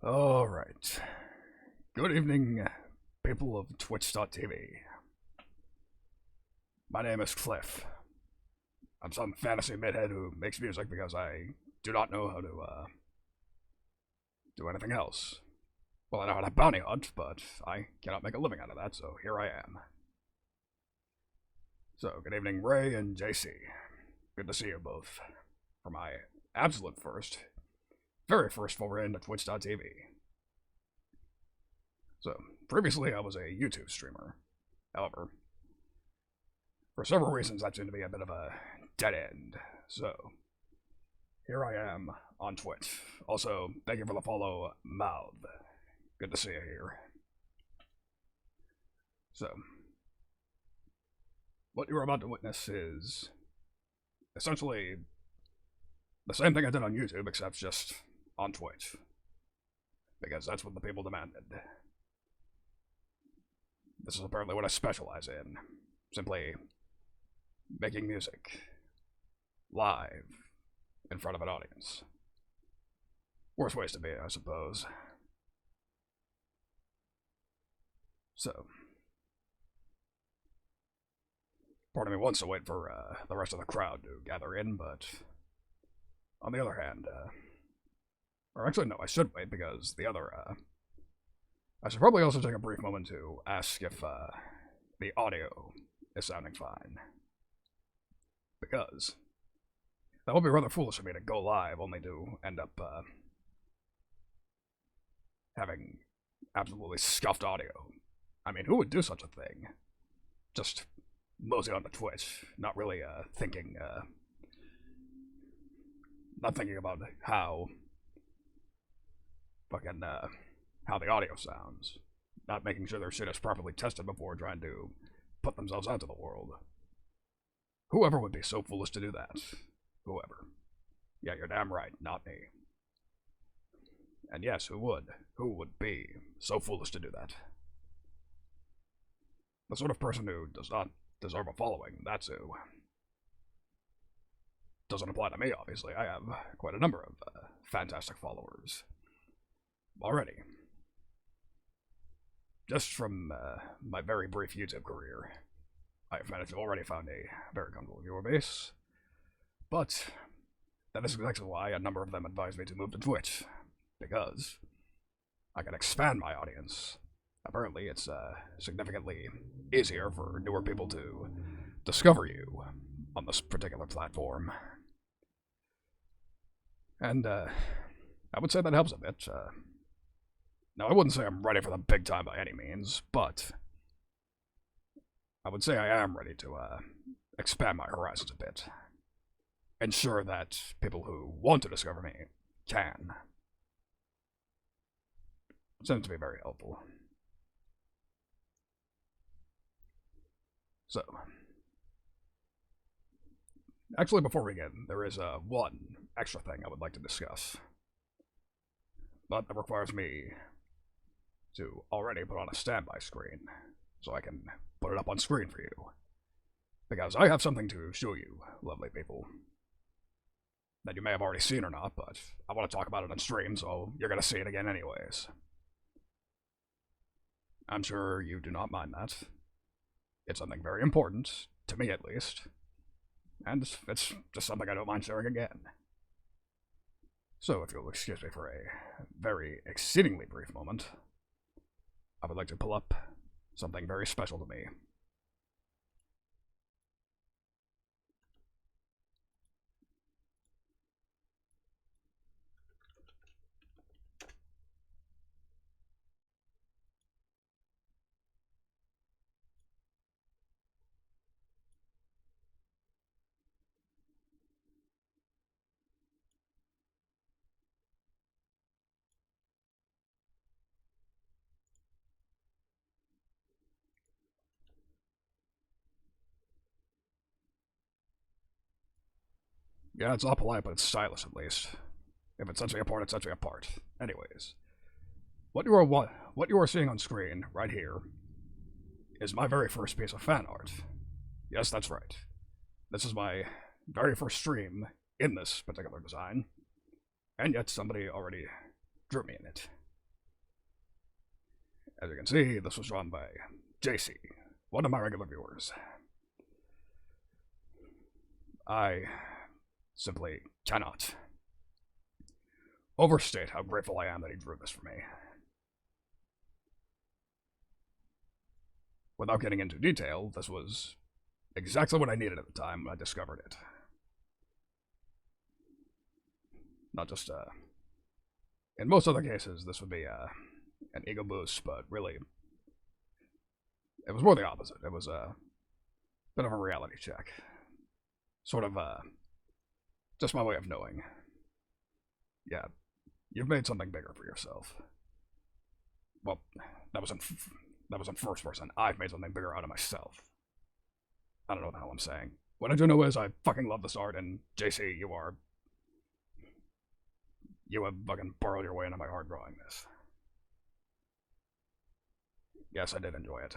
Alright. Good evening, people of Twitch.tv. My name is Cliff. I'm some fantasy midhead who makes music because I do not know how to, do anything else. Well, I know how to bounty hunt, but I cannot make a living out of that, so here I am. So, good evening, Ray and JC. Good to see you both. For my absolute very first foray into Twitch.tv. So, previously I was a YouTube streamer. However, for several reasons that seemed to be a bit of a dead end. So, here I am on Twitch. Also, thank you for the follow, Mouth. Good to see you here. So, what you're about to witness is essentially the same thing I did on YouTube, except just on Twitch. Because that's what the people demanded. This is apparently what I specialize in. Simply making music live in front of an audience. Worst ways to be, I suppose. So, part of me wants to wait for the rest of the crowd to gather in, but on the other hand, or actually no, I should wait because I should probably also take a brief moment to ask if the audio is sounding fine. Because that would be rather foolish of me to go live only to end up having absolutely scuffed audio. I mean, who would do such a thing? Just mosey onto Twitch, not really not thinking about how how the audio sounds. Not making sure their shit is properly tested before trying to put themselves out to the world. Whoever would be so foolish to do that? Whoever. Yeah, you're damn right, not me. And yes, who would? Who would be so foolish to do that? The sort of person who does not deserve a following, that's who. Doesn't apply to me, obviously. I have quite a number of fantastic followers already. Just from my very brief YouTube career, I've managed to already found a very comfortable viewer base. But that is exactly why a number of them advised me to move to Twitch, because I can expand my audience. Apparently, it's significantly easier for newer people to discover you on this particular platform. And I would say that helps a bit. Now, I wouldn't say I'm ready for the big time by any means, but I would say I am ready to expand my horizons a bit. Ensure that people who want to discover me can. It seems to be very helpful. So, actually, before we begin, there is one extra thing I would like to discuss. But that requires me to already put on a standby screen, so I can put it up on screen for you. Because I have something to show you, lovely people. That you may have already seen or not, but I want to talk about it on stream, so you're going to see it again anyways. I'm sure you do not mind that. It's something very important, to me at least, and it's just something I don't mind sharing again. So if you'll excuse me for a very exceedingly brief moment, I would like to pull up something very special to me. Yeah, it's all polite, but it's stylish at least. If it sets me apart, it sets me apart. Anyways, what you are seeing on screen right here is my very first piece of fan art. Yes, that's right. This is my very first stream in this particular design, and yet somebody already drew me in it. As you can see, this was drawn by JC, one of my regular viewers. I simply cannot overstate how grateful I am that he drew this for me. Without getting into detail, this was exactly what I needed at the time when I discovered it. Not just, in most other cases, this would be, an ego boost, but really, it was more the opposite. It was a bit of a reality check. Sort of, just my way of knowing. Yeah, you've made something bigger for yourself. Well, that was in first person. I've made something bigger out of myself. I don't know what the hell I'm saying. What I do know is I fucking love this art, and JC, you have fucking burrowed your way into my heart drawing this. Yes, I did enjoy it.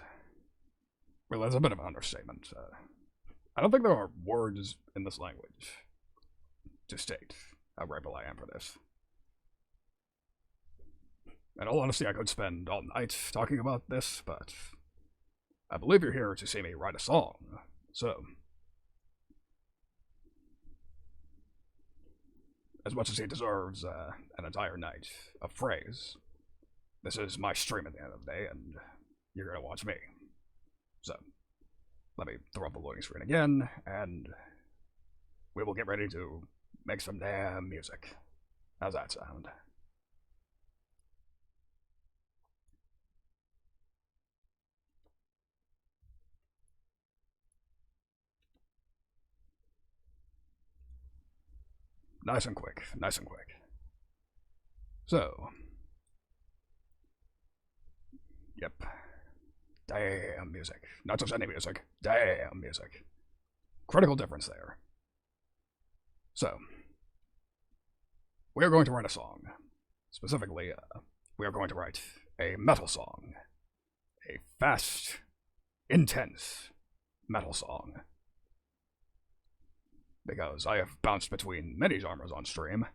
Well, that's a bit of an understatement. I don't think there are words in this language to state how grateful I am for this. In all honesty, I could spend all night talking about this, but I believe you're here to see me write a song, so as much as he deserves an entire night of praise, this is my stream at the end of the day, and you're gonna watch me. So, let me throw up the loading screen again, and we will get ready to make some damn music. How's that sound? Nice and quick, nice and quick. So, yep. Damn music. Not just any music. Damn music. Critical difference there. So, we are going to write a song. Specifically, we are going to write a metal song. A fast, intense metal song. Because I have bounced between many genres on stream,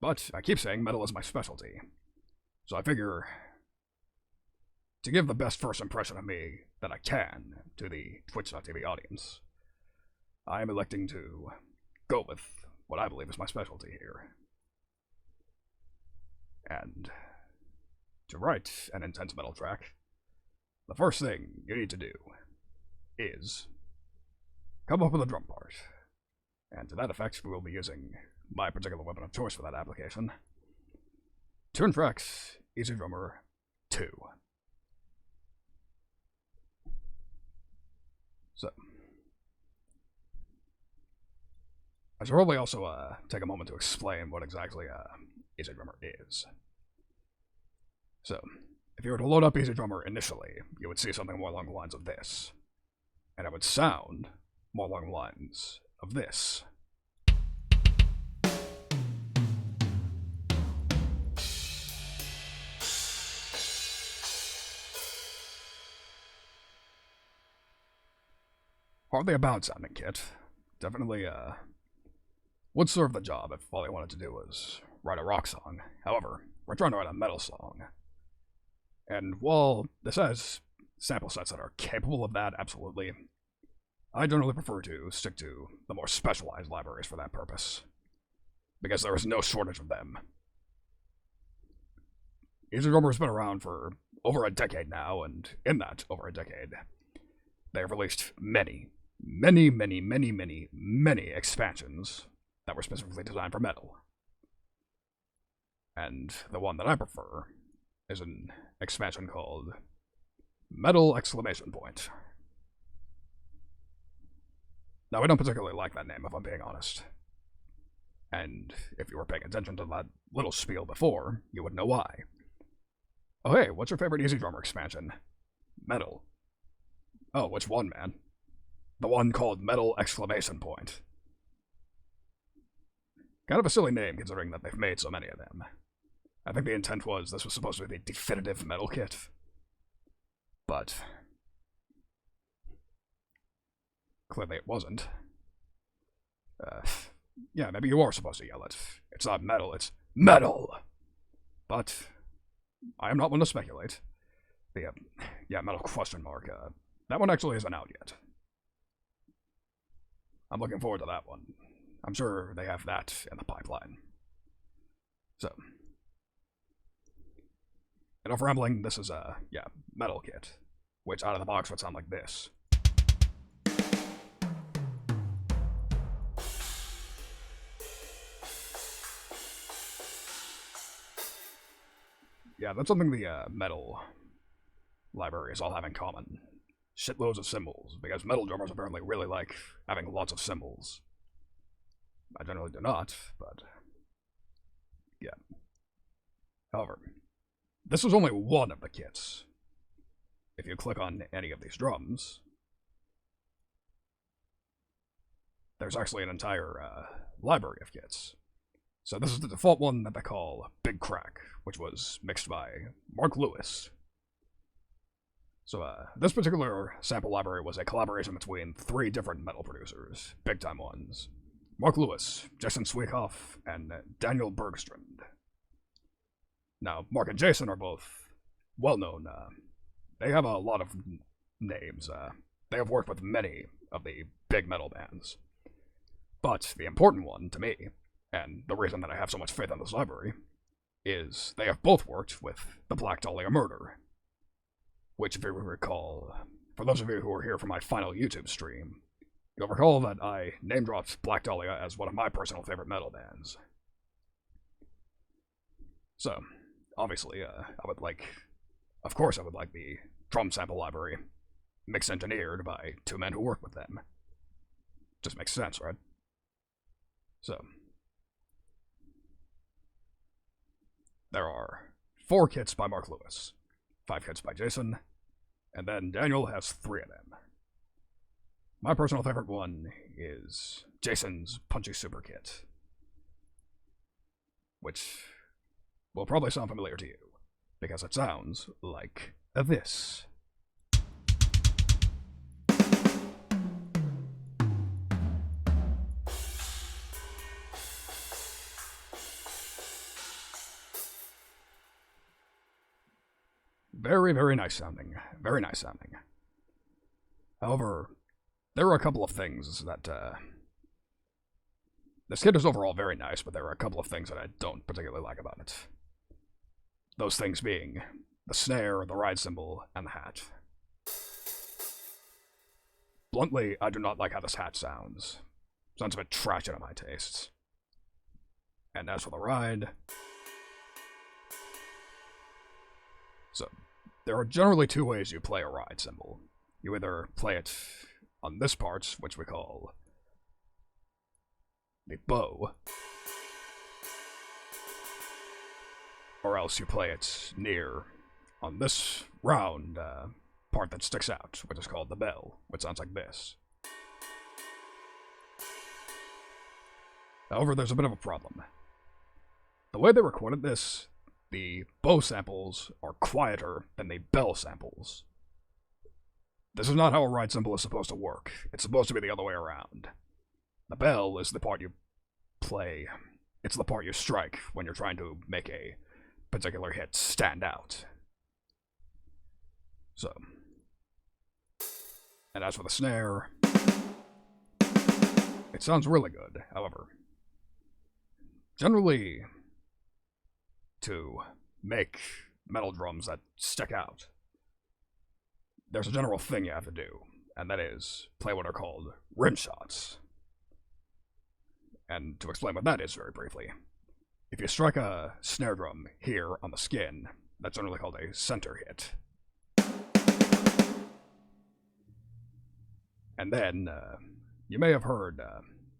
but I keep saying metal is my specialty. So I figure, to give the best first impression of me that I can to the Twitch.tv audience, I am electing to go with what I believe is my specialty here. And to write an intense metal track, the first thing you need to do is come up with a drum part. And to that effect, we will be using my particular weapon of choice for that application. Tune Tracks Easy Drummer 2. So, I should probably also take a moment to explain what exactly Easy Drummer is. So, if you were to load up Easy Drummer initially, you would see something more along the lines of this. And it would sound more along the lines of this. Hardly a bad sounding kit. Definitely would serve the job if all I wanted to do was write a rock song. However, we're trying to write a metal song. And while this has sample sets that are capable of that, absolutely, I generally prefer to stick to the more specialized libraries for that purpose, because there is no shortage of them. Easy Drummer has been around for over a decade now, and in that over a decade, they have released many expansions that were specifically designed for metal. And the one that I prefer is an expansion called Metal Exclamation Point. Now, I don't particularly like that name, if I'm being honest. And if you were paying attention to that little spiel before, you would know why. Oh, hey, what's your favorite Easy Drummer expansion? Metal. Oh, which one, man? The one called Metal Exclamation Point. Kind of a silly name, considering that they've made so many of them. I think the intent was this was supposed to be the definitive metal kit. But clearly it wasn't. Yeah, maybe you are supposed to yell it. It's not metal, it's metal! But I am not one to speculate. The, yeah, metal question mark. That one actually isn't out yet. I'm looking forward to that one. I'm sure they have that in the pipeline. So, enough rambling. This is a, metal kit, which out of the box would sound like this. Yeah, that's something the metal libraries all have in common. Shitloads of cymbals, because metal drummers apparently really like having lots of cymbals. I generally do not, but yeah. However, this was only one of the kits. If you click on any of these drums, there's actually an entire library of kits. So this is the default one that they call Big Crack, which was mixed by Mark Lewis. So this particular sample library was a collaboration between 3 different metal producers, big-time ones. Mark Lewis, Jason Sweekoff, and Daniel Bergstrand. Now, Mark and Jason are both well-known. They have a lot of names. They have worked with many of the big metal bands. But the important one, to me, and the reason that I have so much faith in this library, is they have both worked with the Black Dahlia Murder. Which, if you recall, for those of you who were here for my final YouTube stream, you'll recall that I name-dropped Black Dahlia as one of my personal favorite metal bands. So, obviously, of course I would like the drum sample library mix-engineered by 2 men who work with them. Just makes sense, right? So, there are 4 kits by Mark Lewis, 5 kits by Jason, and then Daniel has 3 of them. My personal favorite one is Jason's Punchy Super Kit, which will probably sound familiar to you, because it sounds like this. Very, very nice sounding. Very nice sounding. However, there are a couple of things that, this kit is overall very nice, but there are a couple of things that I don't particularly like about it. Those things being the snare, the ride cymbal, and the hat. Bluntly, I do not like how this hat sounds. Sounds a bit trashy to my tastes. And as for the ride, so, there are generally 2 ways you play a ride cymbal. You either play it on this part, which we call the bow, or else you play it near on this round part that sticks out, which is called the bell, which sounds like this. However, there's a bit of a problem. The way they recorded this, the bow samples are quieter than the bell samples. This is not how a ride cymbal is supposed to work. It's supposed to be the other way around. The bell is the part you play. It's the part you strike when you're trying to make a particular hit stand out. So, and as for the snare, it sounds really good. However, generally, to make metal drums that stick out, there's a general thing you have to do, and that is play what are called rim shots. And to explain what that is very briefly, if you strike a snare drum here on the skin, that's generally called a center hit. And then, you may have heard,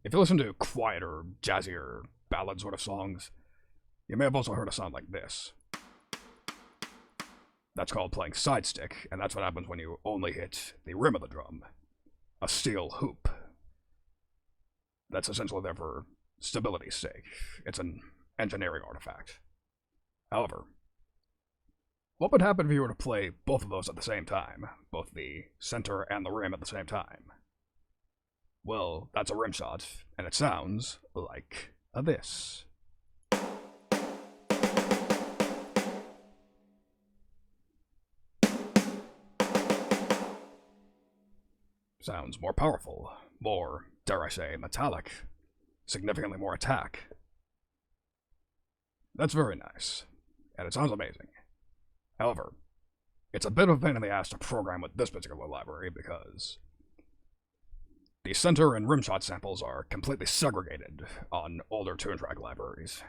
if you listen to quieter, jazzier, ballad sort of songs, you may have also heard a sound like this. That's called playing side stick, and that's what happens when you only hit the rim of the drum. A steel hoop. That's essentially there for stability's sake. It's an engineering artifact. However, what would happen if you were to play both of those at the same time? Both the center and the rim at the same time? Well, that's a rim shot, and it sounds like this. sounds more powerful, more, dare I say, metallic, significantly more attack. That's very nice, and it sounds amazing. However, it's a bit of a pain in the ass to program with this particular library because the center and rimshot samples are completely segregated on older tune track libraries,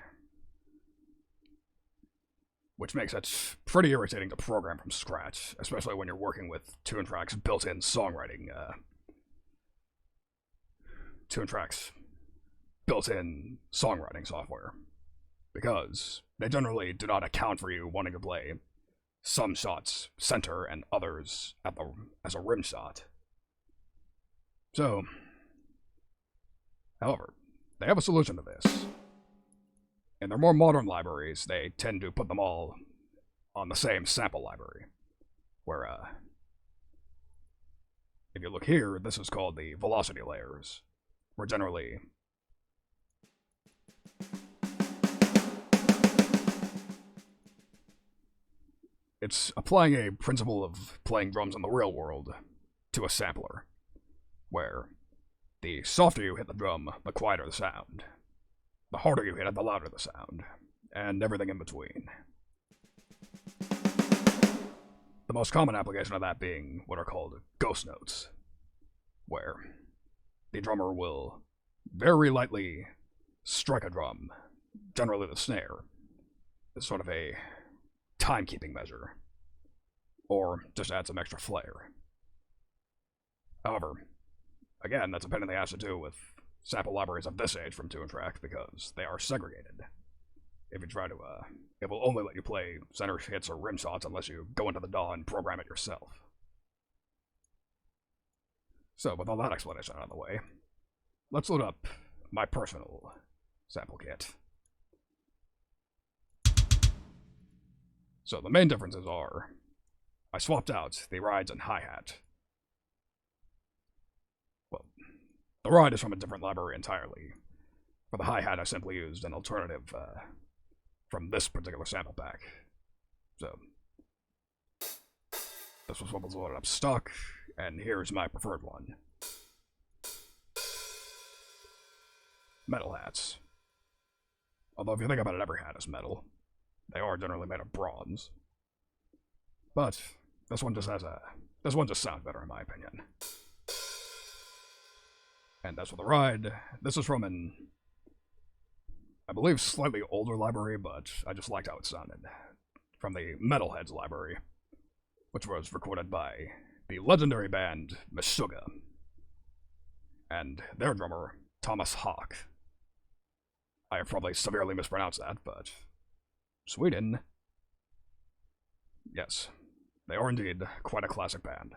which makes it pretty irritating to program from scratch, especially when you're working with tune tracks built-in songwriting, software, because they generally do not account for you wanting to play some shots center and others as a rim shot. So, however, they have a solution to this. In their more modern libraries, they tend to put them all on the same sample library, where, if you look here, this is called the velocity layers, where generally it's applying a principle of playing drums in the real world to a sampler, where the softer you hit the drum, the quieter the sound. The harder you hit it, the louder the sound, and everything in between. The most common application of that being what are called ghost notes, where the drummer will very lightly strike a drum, generally the snare, as sort of a timekeeping measure, or just add some extra flair. However, again, that's a pain in the ass to do with sample libraries of this age from tune track because they are segregated. If you try to, it will only let you play center hits or rim shots unless you go into the DAW and program it yourself. So, with all that explanation out of the way, let's load up my personal sample kit. So the main differences are, I swapped out the rides and hi-hat. Well, the ride is from a different library entirely. For the hi-hat, I simply used an alternative from this particular sample pack. So, this was what was loaded up stock, and here's my preferred one. Metal hats. Although if you think about it, every hat is metal. They are generally made of bronze. But this one just sounds better in my opinion. And as for the ride, this is from an, I believe, slightly older library, but I just liked how it sounded. From the Metalheads library, which was recorded by the legendary band Meshuggah, and their drummer, Thomas Hawk. I have probably severely mispronounced that, but Sweden. Yes, they are indeed quite a classic band.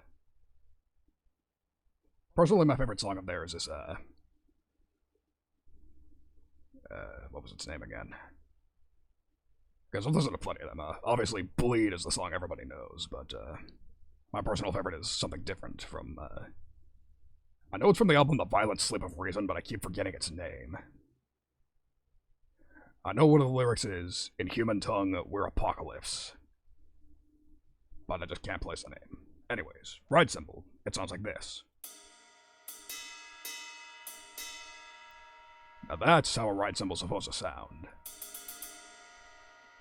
Personally, my favorite song of theirs is, what was its name again? Because I've listened to plenty of them. Obviously, Bleed is the song everybody knows, but, my personal favorite is something different from, I know it's from the album The Violent Sleep of Reason, but I keep forgetting its name. I know one of the lyrics is, in human tongue, we're apocalypse. But I just can't place the name. Anyways, ride cymbal, it sounds like this. Now that's how a ride cymbal's supposed to sound.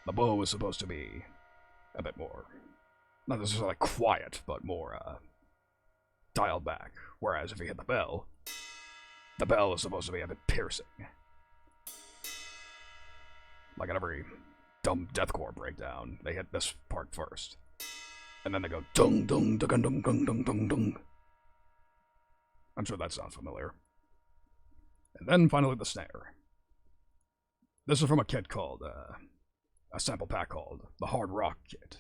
The bow is supposed to be a bit more, not necessarily quiet, but more, dialed back. Whereas if you hit the bell is supposed to be a bit piercing. Like in every dumb deathcore breakdown, they hit this part first. And then they go dung dung dung dung dung dung dung dung. I'm sure that sounds familiar. And then finally the snare. This is from a kit called, a sample pack called the Hard Rock Kit,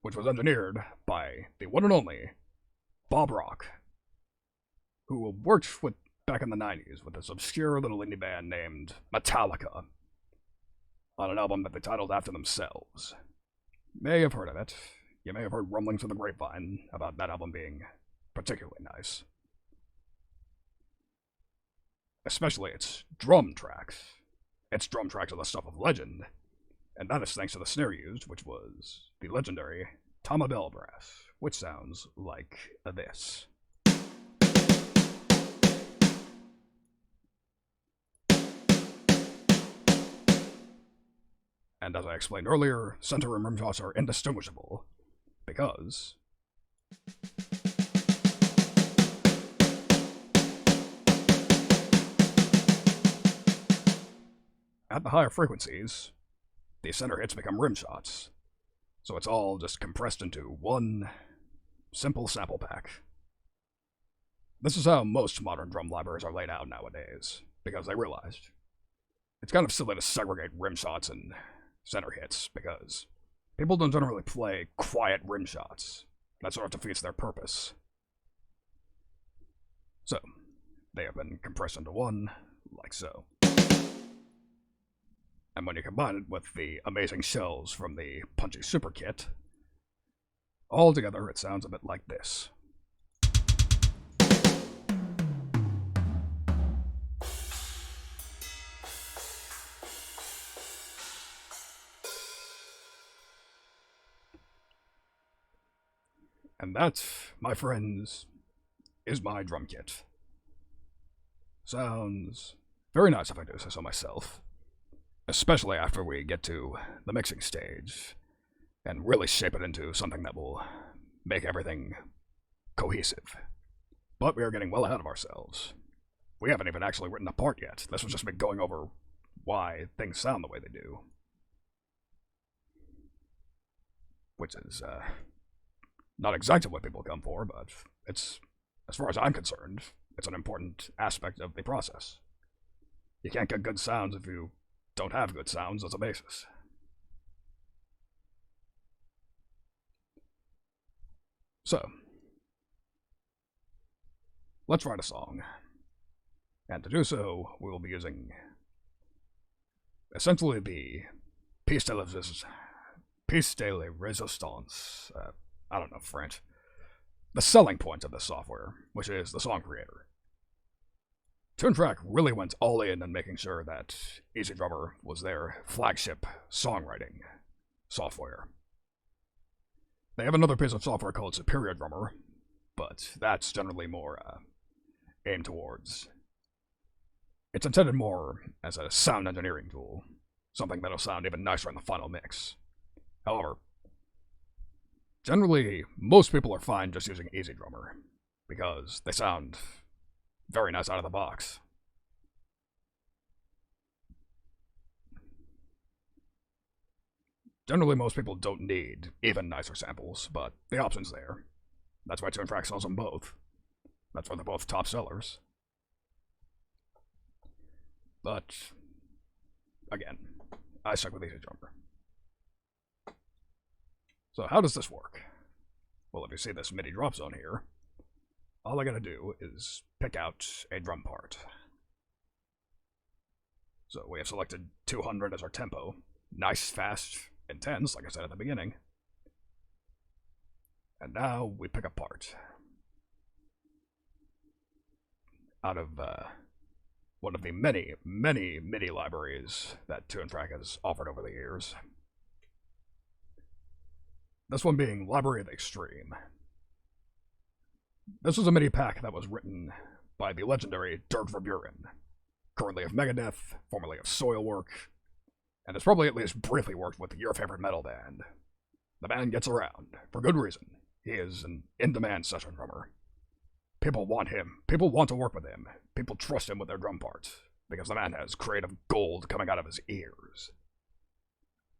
which was engineered by the one and only Bob Rock, who worked with back in the 90s with this obscure little indie band named Metallica on an album that they titled after themselves. You may have heard of it. You may have heard rumblings from the grapevine about that album being particularly nice. Especially its drum tracks. Its drum tracks are the stuff of legend, and that is thanks to the snare used, which was the legendary Tama Bell Brass, which sounds like this. And as I explained earlier, center and rim shots are indistinguishable, because at the higher frequencies, the center hits become rim shots, so it's all just compressed into one simple sample pack. This is how most modern drum libraries are laid out nowadays, because they realized it's kind of silly to segregate rim shots and center hits, because people don't generally play quiet rim shots. That sort of defeats their purpose. So, they have been compressed into one, like so. And when you combine it with the amazing shells from the Punchy Super Kit, all together it sounds a bit like this. And that, my friends, is my drum kit. Sounds very nice if I do say so myself. Especially after we get to the mixing stage and really shape it into something that will make everything cohesive. But we are getting well ahead of ourselves. We haven't even actually written a part yet. This was just me going over why things sound the way they do. Which is, not exactly what people come for, but it's, as far as I'm concerned, it's an important aspect of the process. You can't get good sounds if you don't have good sounds as a basis. So, let's write a song. And to do so, we will be using essentially the piece de resistance, I don't know French, the selling point of this software, which is the song creator. Toontrack really went all in making sure that EZdrummer was their flagship songwriting software. They have another piece of software called Superior Drummer, but that's generally more aimed towards... It's intended more as a sound engineering tool, something that'll sound even nicer in the final mix. However, generally, most people are fine just using EZdrummer, because they sound very nice out of the box. Generally, most people don't need even nicer samples, but the option's there. That's why Toontrack sells them both. That's why they're both top sellers. But, again, I stuck with EZdrummer. So how does this work? Well, if you see this MIDI drop zone here, all I gotta do is pick out a drum part. So we have selected 200 as our tempo. Nice, fast, intense, like I said at the beginning. And now we pick a part out of one of the many, many MIDI libraries that Toontrack has offered over the years. This one being Library of the Extreme. This was a MIDI pack that was written by the legendary Dirk Verburen, currently of Megadeth, formerly of Soilwork, and has probably at least briefly worked with your favorite metal band. The man gets around, for good reason. He is an in-demand session drummer. People want him. People want to work with him. People trust him with their drum parts, because the man has creative gold coming out of his ears.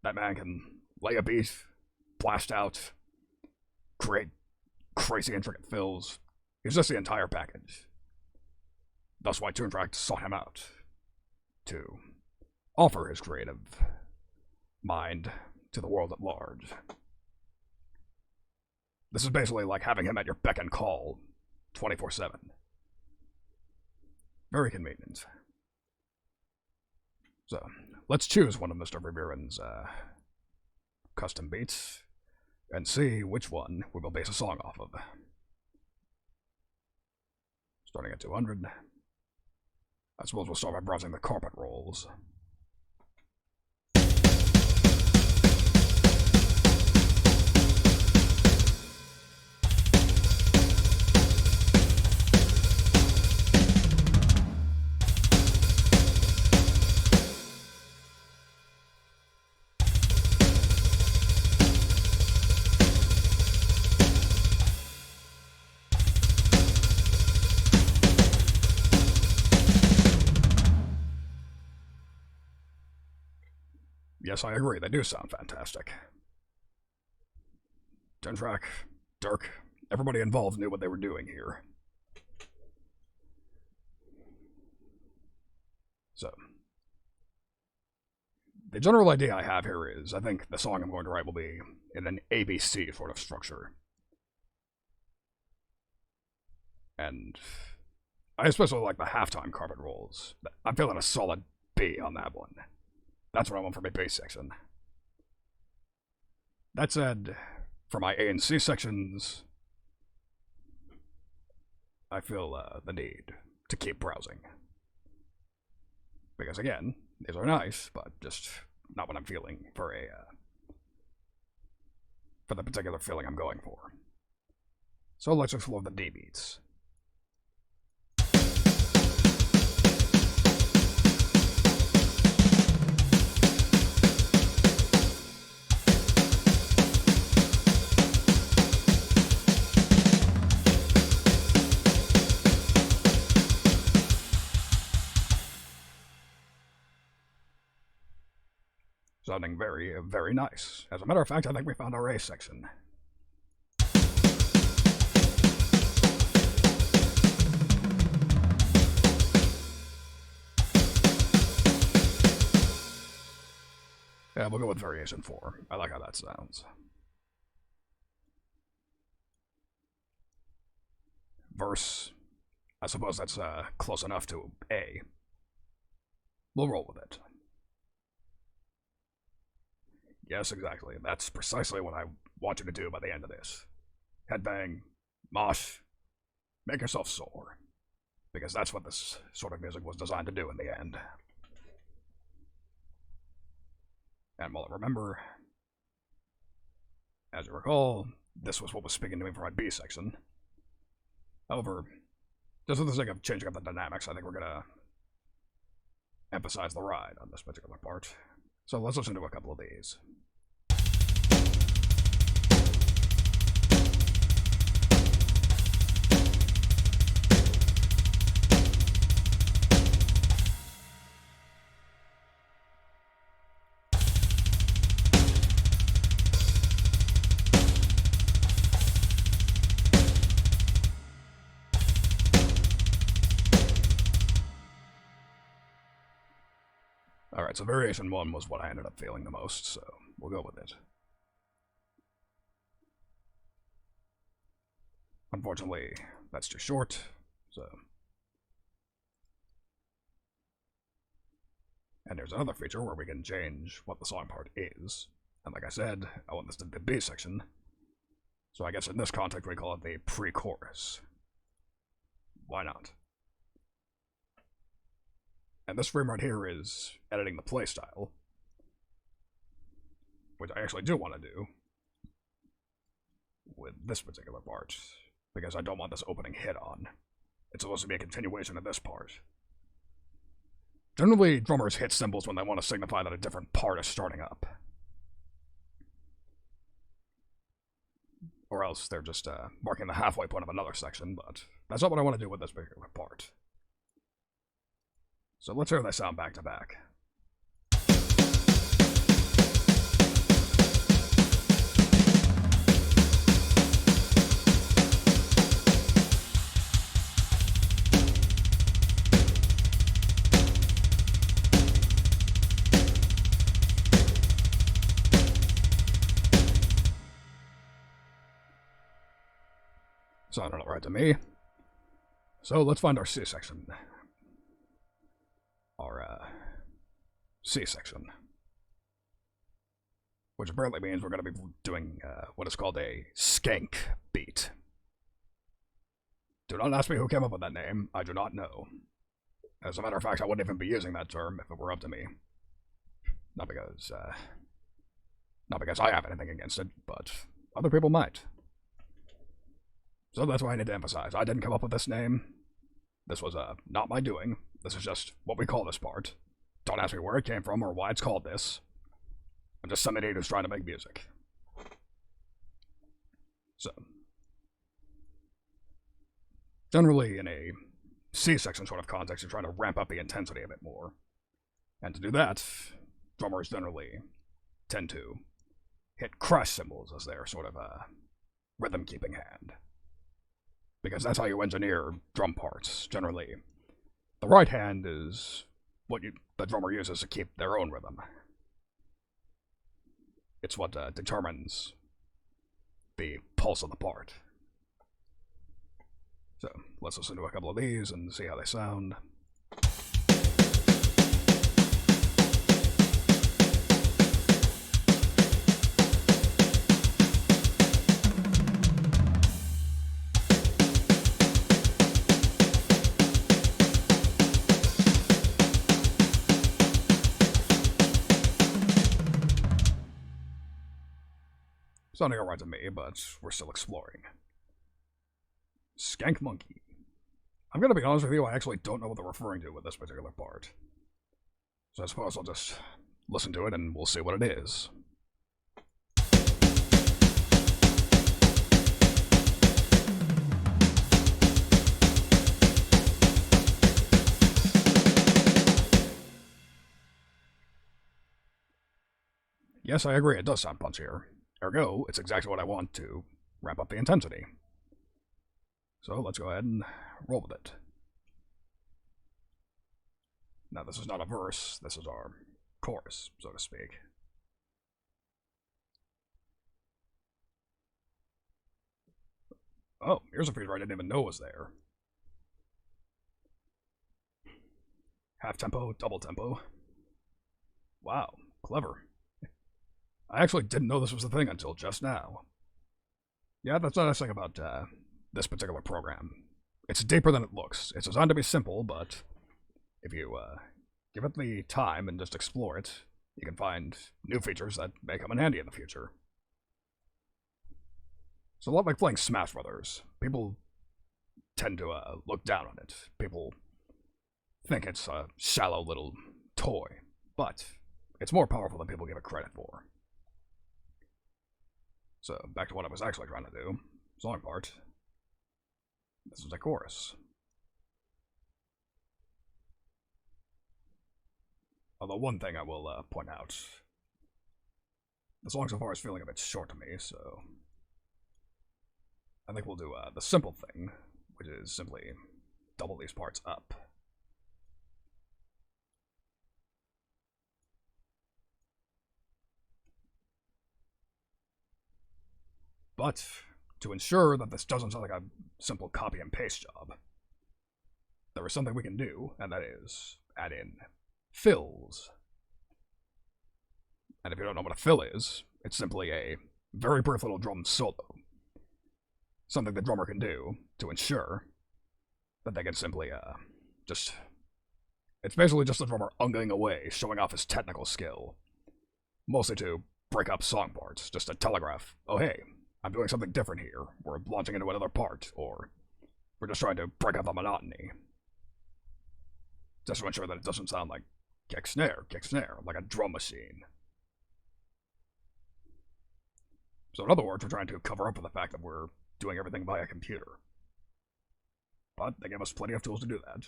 That man can lay a beat, blast out, create crazy intricate fills. He's just the entire package. That's why Toontrack sought him out, to offer his creative mind to the world at large. This is basically like having him at your beck and call 24/7. Very convenient. So, let's choose one of Mr. Verburen's custom beats and see which one we will base a song off of. Starting at 200. I suppose we'll start by browsing the carpet rolls. yes, I agree, they do sound fantastic. Ten Track, Dirk, everybody involved knew what they were doing here. So, the general idea I have here is, I think the song I'm going to write will be in an ABC sort of structure. And I especially like the halftime carpet rolls. I'm feeling a solid B on that one. That's what I want for my bass section. That said, for my A and C sections, I feel the need to keep browsing. Because again, these are nice, but just not what I'm feeling for for the particular feeling I'm going for. So let's explore the D beats. Sounding very, very nice. As a matter of fact, I think we found our A section. Yeah, we'll go with variation 4. I like how that sounds. Verse. I suppose that's close enough to A. We'll roll with it. Yes, exactly. That's precisely what I want you to do by the end of this. Headbang, mosh, make yourself sore. Because that's what this sort of music was designed to do in the end. And while I remember, as you recall, this was what was speaking to me for my B section. However, just for the sake of changing up the dynamics, I think we're gonna emphasize the ride on this particular part. So let's listen to a couple of these. Alright, so variation 1 was what I ended up feeling the most, so we'll go with it. Unfortunately, that's too short, so... And there's another feature where we can change what the song part is. And like I said, I want this to be the B section. So I guess in this context we call it the pre-chorus. Why not? And this frame right here is editing the playstyle, which I actually do want to do with this particular part, because I don't want this opening hit on. It's supposed to be a continuation of this part. Generally, drummers hit cymbals when they want to signify that a different part is starting up. Or else they're just marking the halfway point of another section, but that's not what I want to do with this particular part. So let's hear that sound back to back. Sounded alright to me. So let's find our C section. Our C section. Which apparently means we're going to be doing what is called a skank beat. Do not ask me who came up with that name. I do not know. As a matter of fact, I wouldn't even be using that term if it were up to me. Not because I have anything against it, but other people might. So that's why I need to emphasize. I didn't come up with this name. This was not my doing. This is just what we call this part. Don't ask me where it came from or why it's called this. I'm just some idiot who's trying to make music. So, generally in a C section sort of context, you're trying to ramp up the intensity a bit more. And to do that, drummers generally tend to hit crash cymbals as their sort of rhythm-keeping hand. Because that's how you engineer drum parts, generally. The right hand is what the drummer uses to keep their own rhythm. It's what determines the pulse of the part. So, let's listen to a couple of these and see how they sound. Sounding alright to me, but we're still exploring. Skank Monkey. I'm gonna be honest with you, I actually don't know what they're referring to with this particular part. So I suppose I'll just listen to it and we'll see what it is. Yes, I agree, it does sound punchier. Ergo, it's exactly what I want to ramp up the intensity. So let's go ahead and roll with it. Now this is not a verse, this is our chorus, so to speak. Oh, here's a feature I didn't even know was there. Half tempo, double tempo. Wow, clever. I actually didn't know this was a thing until just now. Yeah, that's what I was saying about this particular program. It's deeper than it looks. It's designed to be simple, but if you give it the time and just explore it, you can find new features that may come in handy in the future. It's a lot like playing Smash Brothers. People tend to look down on it. People think it's a shallow little toy, but it's more powerful than people give it credit for. So, back to what I was actually trying to do. Song part. This is a chorus. Although one thing I will point out. The song so far is feeling a bit short to me, so I think we'll do the simple thing, which is simply double these parts up. But to ensure that this doesn't sound like a simple copy and paste job, there is something we can do, and that is add in fills. And if you don't know what a fill is, it's simply a very brief little drum solo. Something the drummer can do to ensure that they can simply just... It's basically just the drummer ungling away, showing off his technical skill. Mostly to break up song parts, just to telegraph, oh hey, I'm doing something different here, we're launching into another part, or we're just trying to break up the monotony. Just to ensure that it doesn't sound like kick snare, like a drum machine. So in other words, we're trying to cover up for the fact that we're doing everything by a computer. But they give us plenty of tools to do that.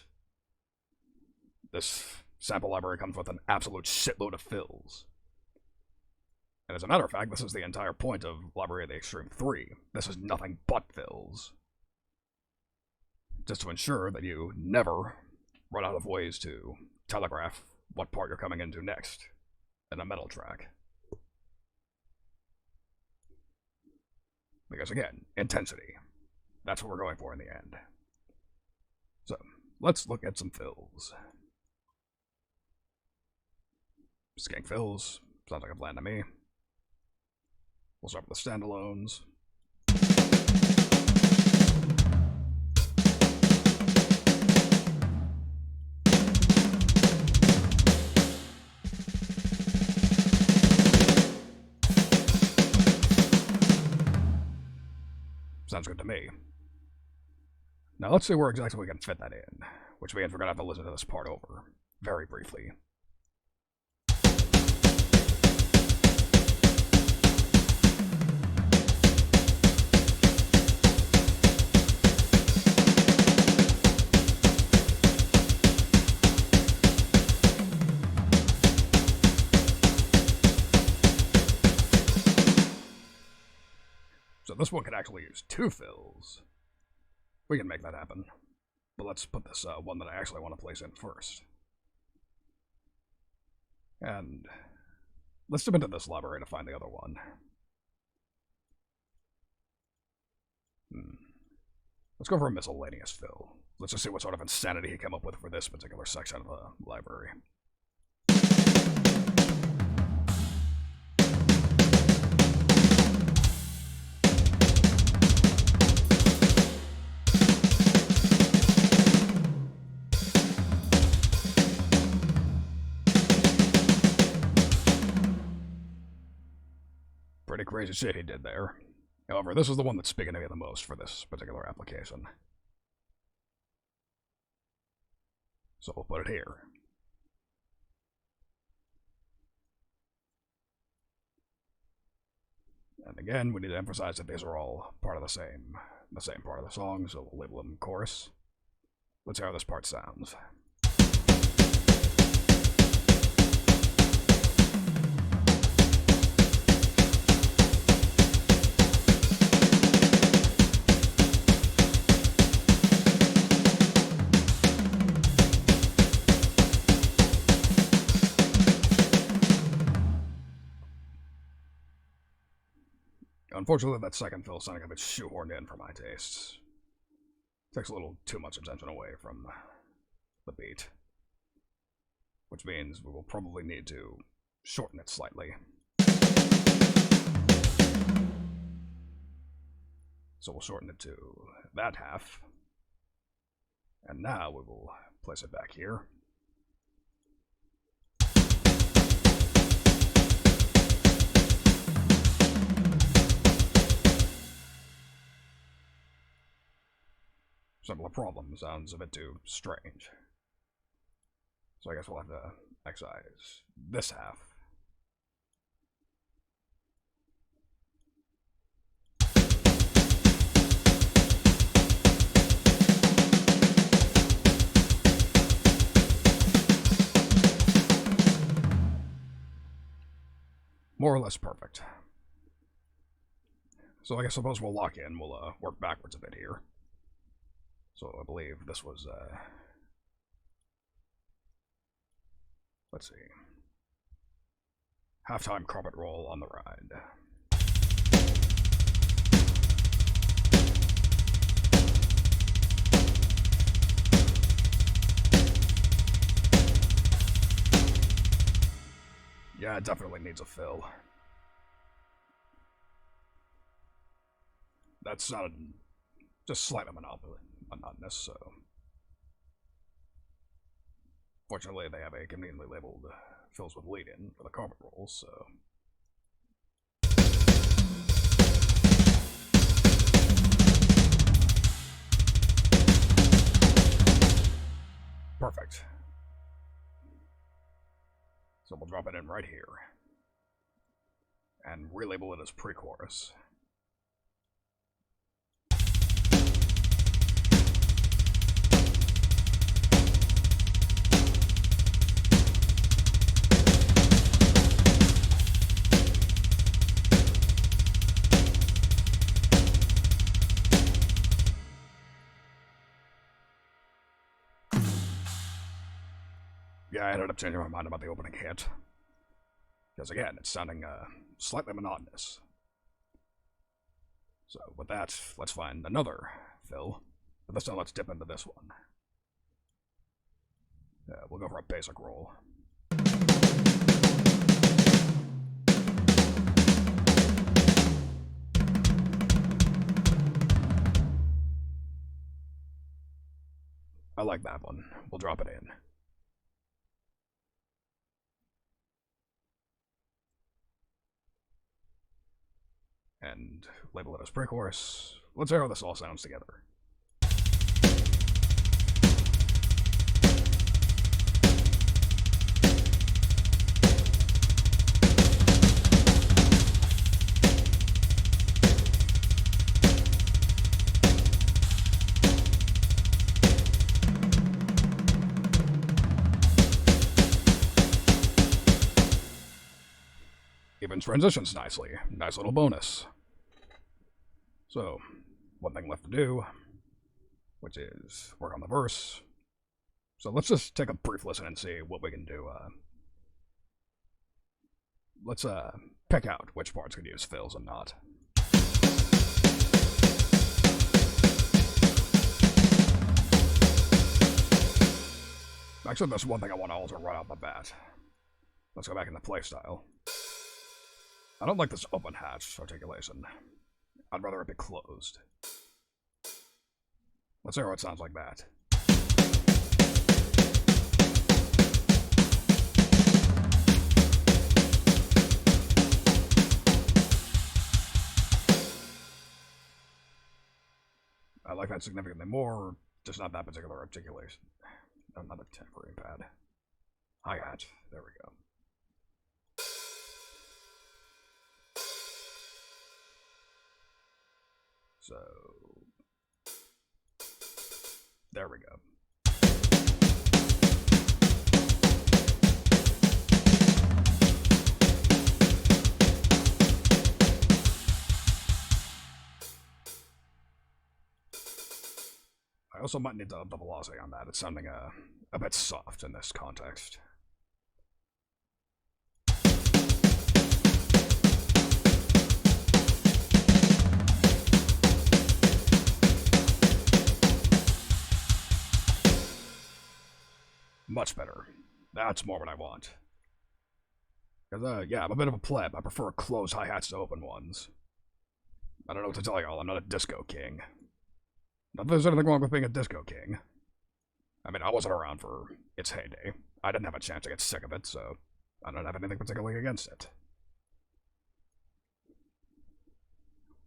This sample library comes with an absolute shitload of fills. And as a matter of fact, this is the entire point of Library of the Extreme 3. This is nothing but fills. Just to ensure that you never run out of ways to telegraph what part you're coming into next in a metal track. Because again, intensity. That's what we're going for in the end. So, let's look at some fills. Skank fills. Sounds like a plan to me. We'll start with the standalones. Sounds good to me. Now let's see where exactly we can fit that in, which means we're going to have to listen to this part over, very briefly. So this one can actually use 2 fills. We can make that happen. But let's put this one that I actually want to place in first. And let's jump into this library to find the other one. Let's go for a miscellaneous fill. Let's just see what sort of insanity he came up with for this particular section of the library. Pretty crazy shit he did there. However, this is the one that's speaking to me the most for this particular application. So we'll put it here. And again, we need to emphasize that these are all part of the same part of the song, so we'll label them chorus. Let's hear how this part sounds. Unfortunately, that second fill sounding a bit shoehorned in for my tastes. Takes a little too much attention away from the beat. Which means we will probably need to shorten it slightly. So we'll shorten it to that half. And now we will place it back here. Similar problem sounds a bit too strange. So I guess we'll have to excise this half. More or less perfect. So I suppose we'll lock in. We'll work backwards a bit here. So I believe this was, let's see, halftime carpet roll on the ride. Yeah, it definitely needs a fill. That sounded just slightly monotonous, so... Fortunately, they have a conveniently labeled fills with lead-in for the carpet rolls, so... Perfect. So we'll drop it in right here. And relabel it as pre-chorus. Yeah, I ended up changing my mind about the opening hit. Because again, it's sounding slightly monotonous. So with that, let's find another fill. But this time let's dip into this one. We'll go for a basic roll. I like that one. We'll drop it in. And label it as pre-chorus. Let's hear how this all sounds together. Even transitions nicely. Nice little bonus. So, one thing left to do, which is work on the verse. So let's just take a brief listen and see what we can do. Let's pick out which parts can use fills and not. Actually, there's one thing I want to alter right off the bat. Let's go back into playstyle. I don't like this open hatch articulation. I'd rather it be closed. Let's hear how it sounds like that. I like that significantly more, just not that particular articulation. Another temporary pad. Hi-hat. There we go. So, there we go. I also might need to up the velocity on that. It's sounding a bit soft in this context. Much better. That's more what I want. Because, yeah, I'm a bit of a pleb. I prefer closed hi-hats to open ones. I don't know what to tell y'all. I'm not a disco king. Not that there's anything wrong with being a disco king. I mean, I wasn't around for its heyday. I didn't have a chance to get sick of it, so I don't have anything particularly against it.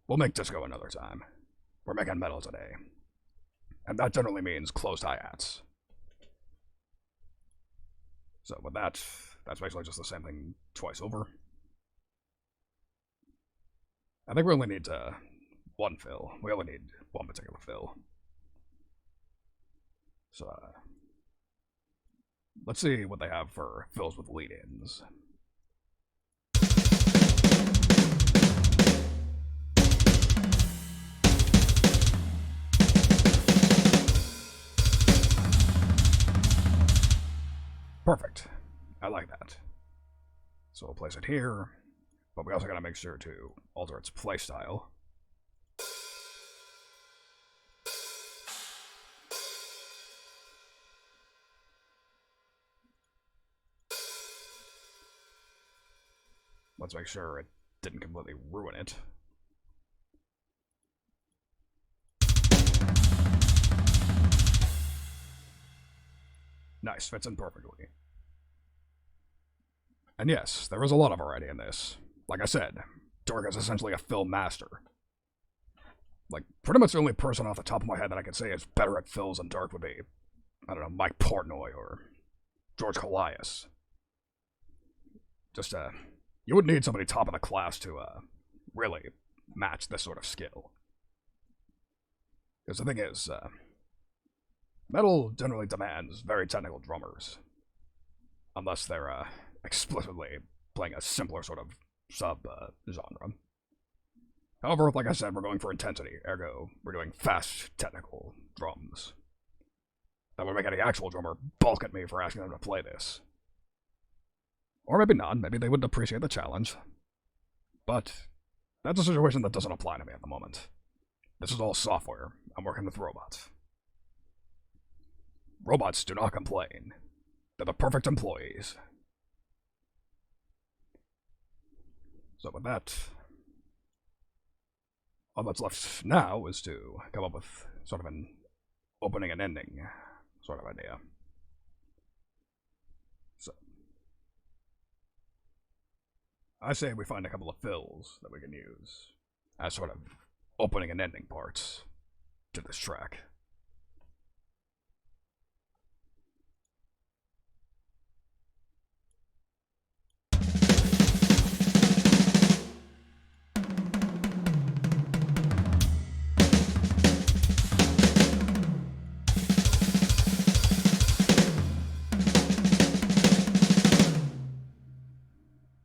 We'll make disco another time. We're making metal today. And that generally means closed hi-hats. So with that, that's basically just the same thing twice over. I think we only need one fill. We only need one particular fill. So, let's see what they have for fills with lead-ins. Perfect. I like that. So we'll place it here, but we also gotta make sure to alter its playstyle. Let's make sure it didn't completely ruin it. Nice, fits in perfectly. And yes, there is a lot of variety in this. Like I said, Dirk is essentially a fill master. Like, pretty much the only person off the top of my head that I could say is better at fills than Dirk would be, I don't know, Mike Portnoy or George Colias. Just, you would need somebody top of the class to, really match this sort of skill. Because the thing is, metal generally demands very technical drummers. Unless they're, explicitly playing a simpler sort of sub-genre. However, like I said, we're going for intensity, ergo, we're doing fast, technical drums. That would make any actual drummer balk at me for asking them to play this. Or maybe not, maybe they would appreciate the challenge. But that's a situation that doesn't apply to me at the moment. This is all software. I'm working with robots. Robots do not complain. They're the perfect employees. So with that, all that's left now is to come up with sort of an opening and ending sort of idea. So, I say we find a couple of fills that we can use as sort of opening and ending parts to this track.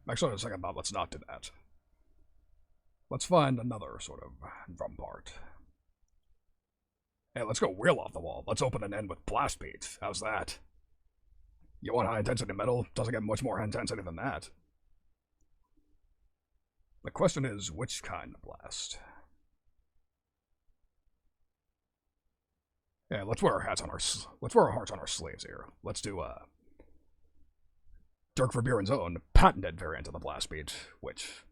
Actually, on a second thought, let's not do that. let's find another sort of drum part. Hey, let's go real off the wall. Let's open and end with blast beats. How's that? You want high intensity metal? Doesn't get much more intensity than that. The question is, which kind of blast? Yeah, let's wear our hearts on our sleeves here. Let's do Dirk Verburen's own patented variant of the blast beat, which,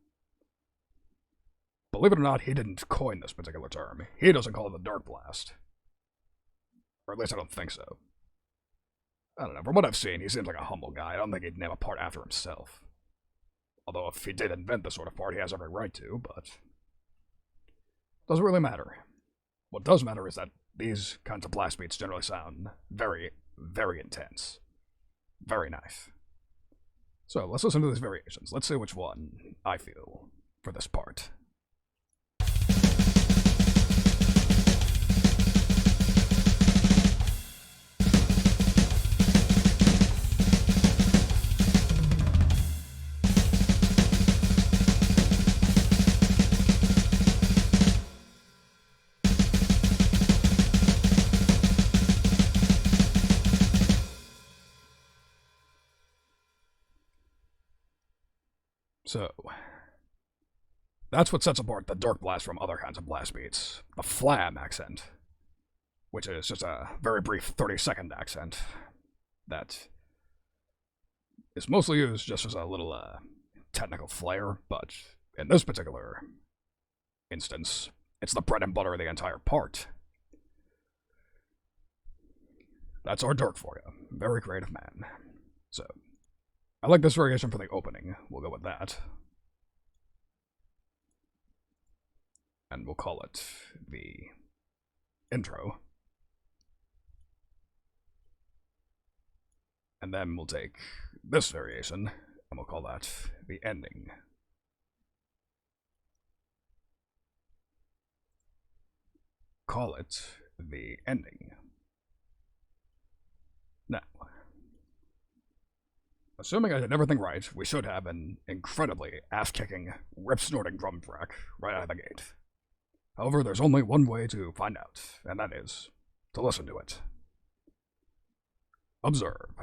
believe it or not, he didn't coin this particular term. He doesn't call it the Dirk blast. Or at least I don't think so. I don't know, from what I've seen, he seems like a humble guy. I don't think he'd name a part after himself. Although if he did invent this sort of part, he has every right to, but doesn't really matter. What does matter is that these kinds of blast beats generally sound very, very intense. Very nice. So let's listen to these variations. Let's see which one I feel for this part. So, that's what sets apart the Dirk blast from other kinds of blast beats. The Flam Accent, which is just a very brief 30-second accent that is mostly used just as a little technical flair, but in this particular instance, it's the bread and butter of the entire part. That's our Dirk for you. Very creative man. So, I like this variation for the opening. We'll go with that. And we'll call it the intro. And then we'll take this variation, and we'll call that the ending. Call it the ending. Now, assuming I did everything right, we should have an incredibly ass-kicking, rip-snorting drum track right out of the gate. However, there's only one way to find out, and that is to listen to it. Observe.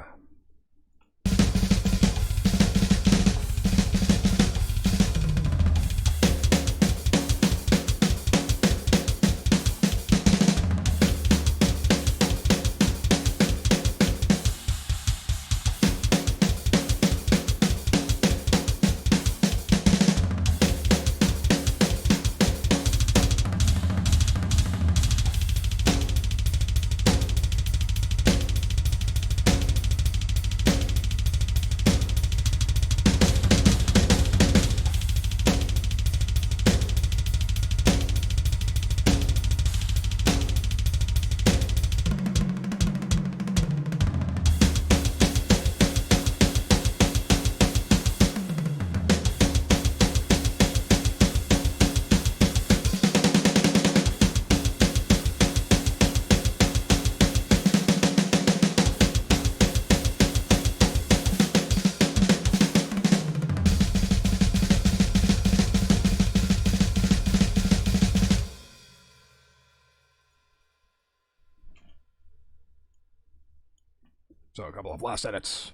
So a couple of last edits.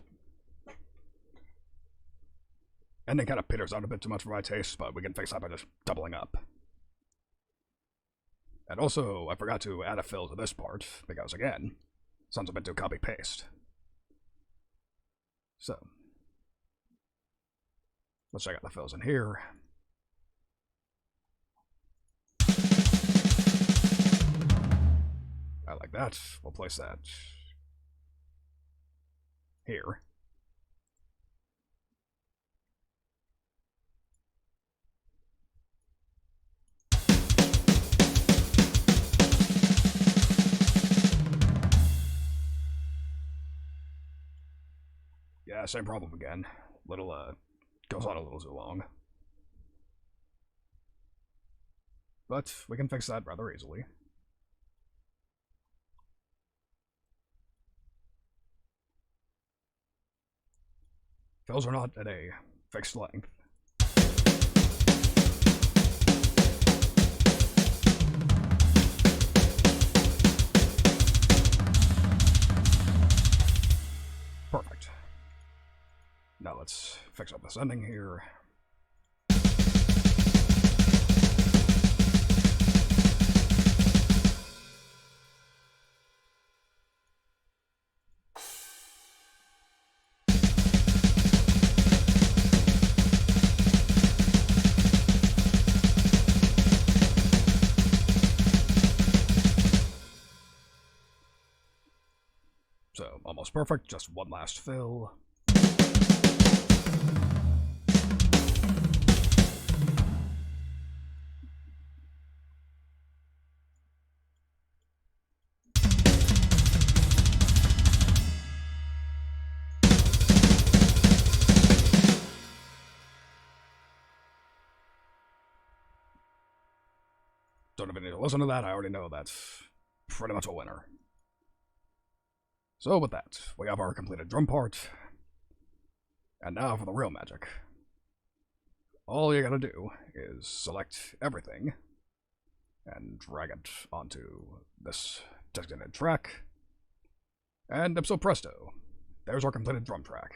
Ending kind of peters out a bit too much for my taste, but we can fix that by just doubling up. And also, I forgot to add a fill to this part, because again, sounds a bit too copy-paste. So, let's check out the fills in here. I like that. We'll place that here. Yeah, same problem again. Goes on a little too long. But we can fix that rather easily. Fills are not at a fixed length. let's fix up this ending here. So, almost perfect, just one last fill. Don't even need to listen to that, I already know that's pretty much a winner. So with that, we have our completed drum part. And now for the real magic. All you gotta do is select everything and drag it onto this designated track. And ipso presto, there's our completed drum track.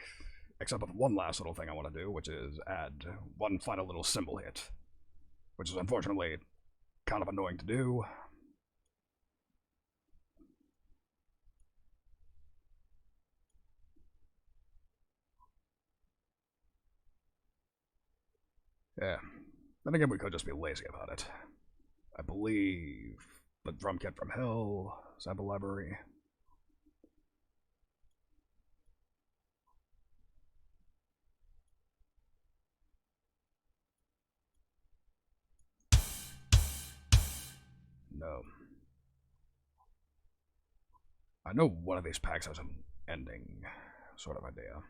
Except with one last little thing I want to do, which is add one final little cymbal hit. Which is unfortunately kind of annoying to do. Yeah. Then again, we could just be lazy about it. I believe the drum kit from Hell, sample library. No. I know one of these packs has an ending sort of idea.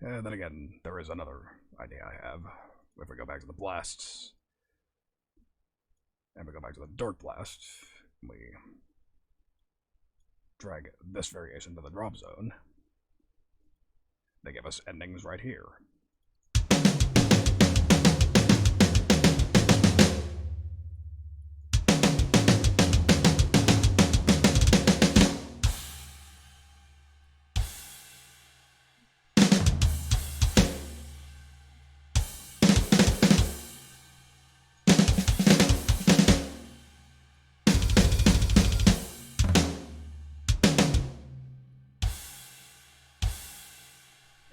And then again, there is another idea I have. If we go back to the blasts, and we go back to the Dark Blast, we drag this variation to the drop zone, they give us endings right here.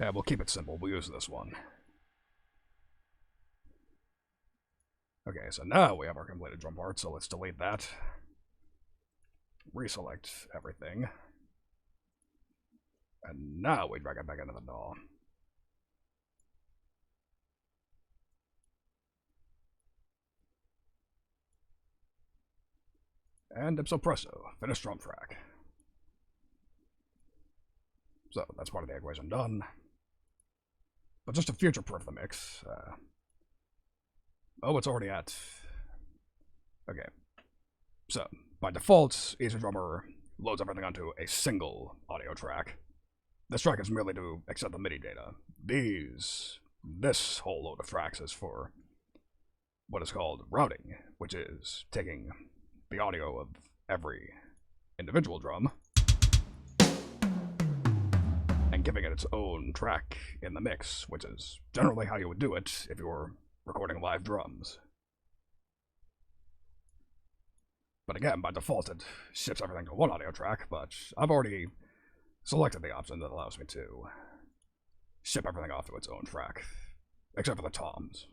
Yeah, we'll keep it simple. We'll use this one. Okay, so now we have our completed drum part, so let's delete that. Reselect everything. And now we drag it back into the DAW. And ipso presto, finished drum track. So that's part of the equation done. But just to future-proof the mix, oh, it's already at... Okay. So, by default, EZdrummer loads everything onto a single audio track. This track is merely to accept the MIDI data. This whole load of tracks is for what is called routing, which is taking the audio of every individual drum and giving it its own track in the mix, which is generally how you would do it if you were recording live drums. But again, by default, it ships everything to one audio track, but I've already selected the option that allows me to ship everything off to its own track, except for the toms.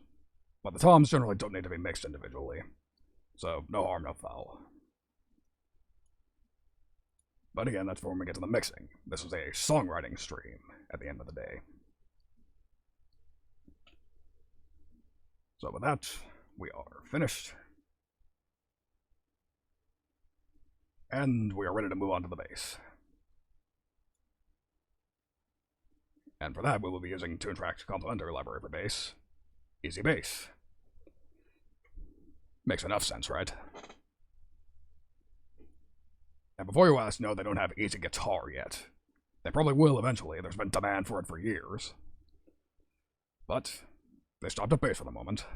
But the toms generally don't need to be mixed individually, so no harm, no foul. But again, that's for when we get to the mixing. This is a songwriting stream at the end of the day. So with that, we are finished. And we are ready to move on to the bass. And for that, we will be using Toontrack's complementary library for bass, Easy Bass. Makes enough sense, right? And before you ask, no, they don't have Easy Guitar yet. They probably will eventually. There's been demand for it for years. But they stopped at bass for the moment.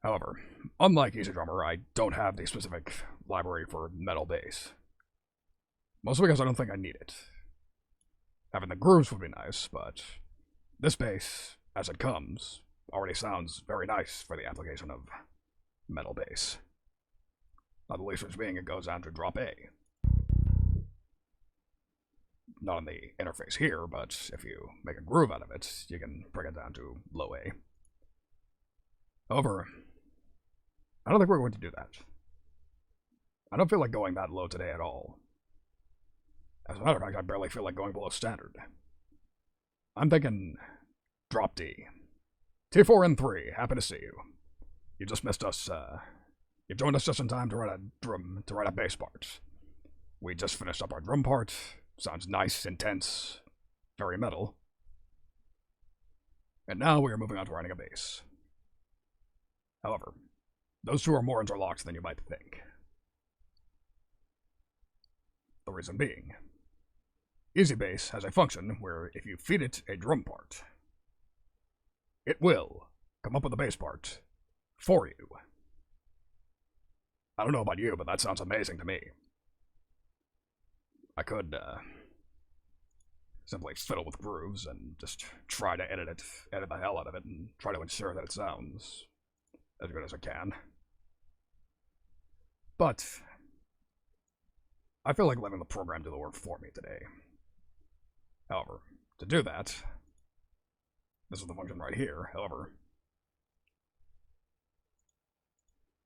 However, unlike Easy Drummer, I don't have the specific library for metal bass. Mostly because I don't think I need it. Having the grooves would be nice, but this bass, as it comes, already sounds very nice for the application of metal bass. Not the least which being it goes down to drop A. Not on the interface here, but if you make a groove out of it, you can bring it down to low A. However, I don't think we're going to do that. I don't feel like going that low today at all. As a matter of fact, I barely feel like going below standard. I'm thinking drop D. T4N3, happy to see you. You just missed us, you joined us just in time to write a bass part. We just finished up our drum part. Sounds nice, intense, very metal. And now we are moving on to writing a bass. However, those two are more interlocked than you might think. The reason being, Easy Bass has a function where if you feed it a drum part, it will come up with a bass part for you. I don't know about you, but that sounds amazing to me. I could simply fiddle with grooves and just try to edit the hell out of it, and try to ensure that it sounds as good as I can. But I feel like letting the program do the work for me today. However, to do that, this is the function right here. However,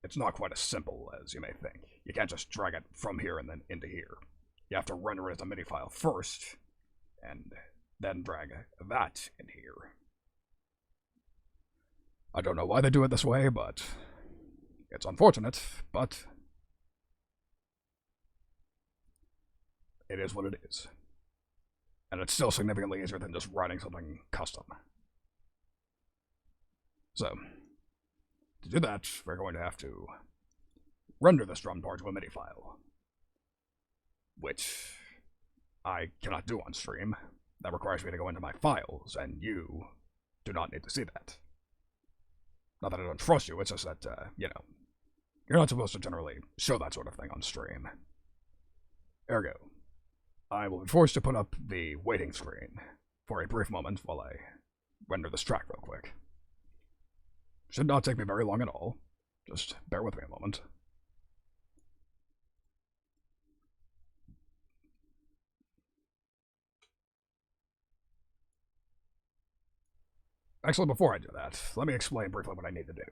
it's not quite as simple as you may think. You can't just drag it from here and then into here. You have to render it as a MIDI file first, and then drag that in here. I don't know why they do it this way, but it's unfortunate, but it is what it is. And it's still significantly easier than just writing something custom. So, to do that, we're going to have to render this drum part to a MIDI file, which I cannot do on stream. That requires me to go into my files, and you do not need to see that. Not that I don't trust you, it's just that, you're not supposed to generally show that sort of thing on stream. Ergo, I will be forced to put up the waiting screen for a brief moment while I render this track real quick. Should not take me very long at all. Just bear with me a moment. Actually, before I do that, let me explain briefly what I need to do.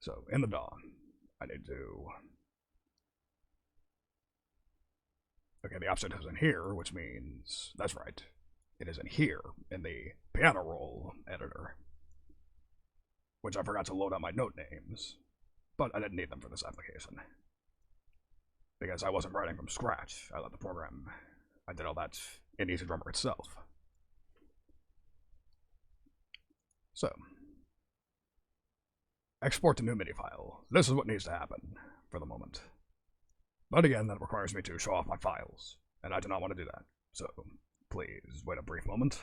So, in the DAW, I need to... Okay, the option is in here, which means... That's right. It is in here, in the piano roll editor. Which I forgot to load up my note names. But I didn't need them for this application. Because I wasn't writing from scratch. I let the program... I did all that in Easy Drummer itself. So, export to new MIDI file. This is what needs to happen for the moment. But again, that requires me to show off my files, and I do not want to do that. So, please wait a brief moment.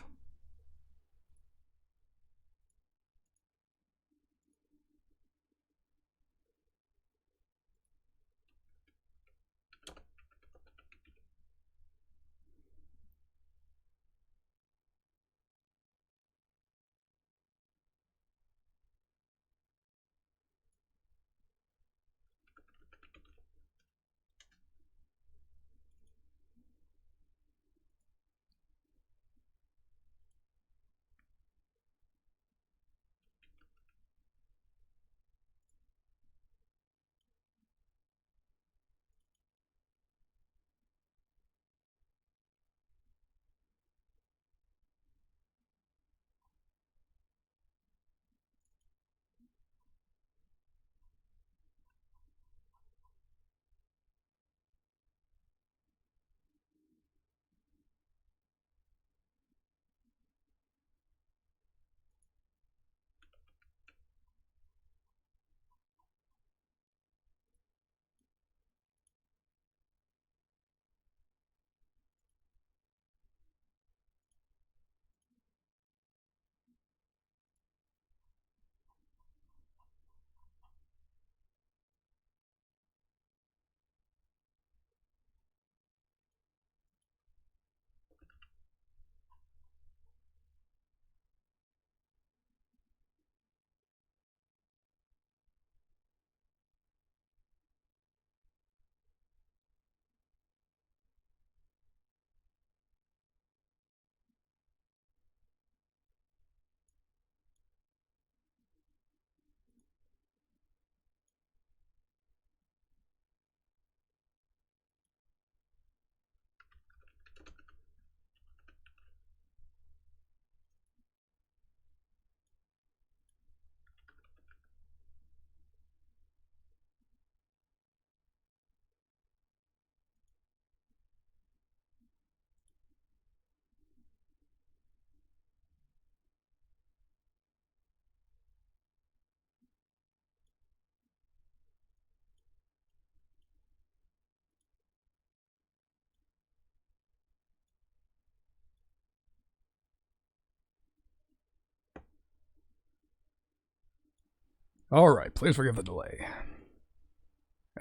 Alright, please forgive the delay.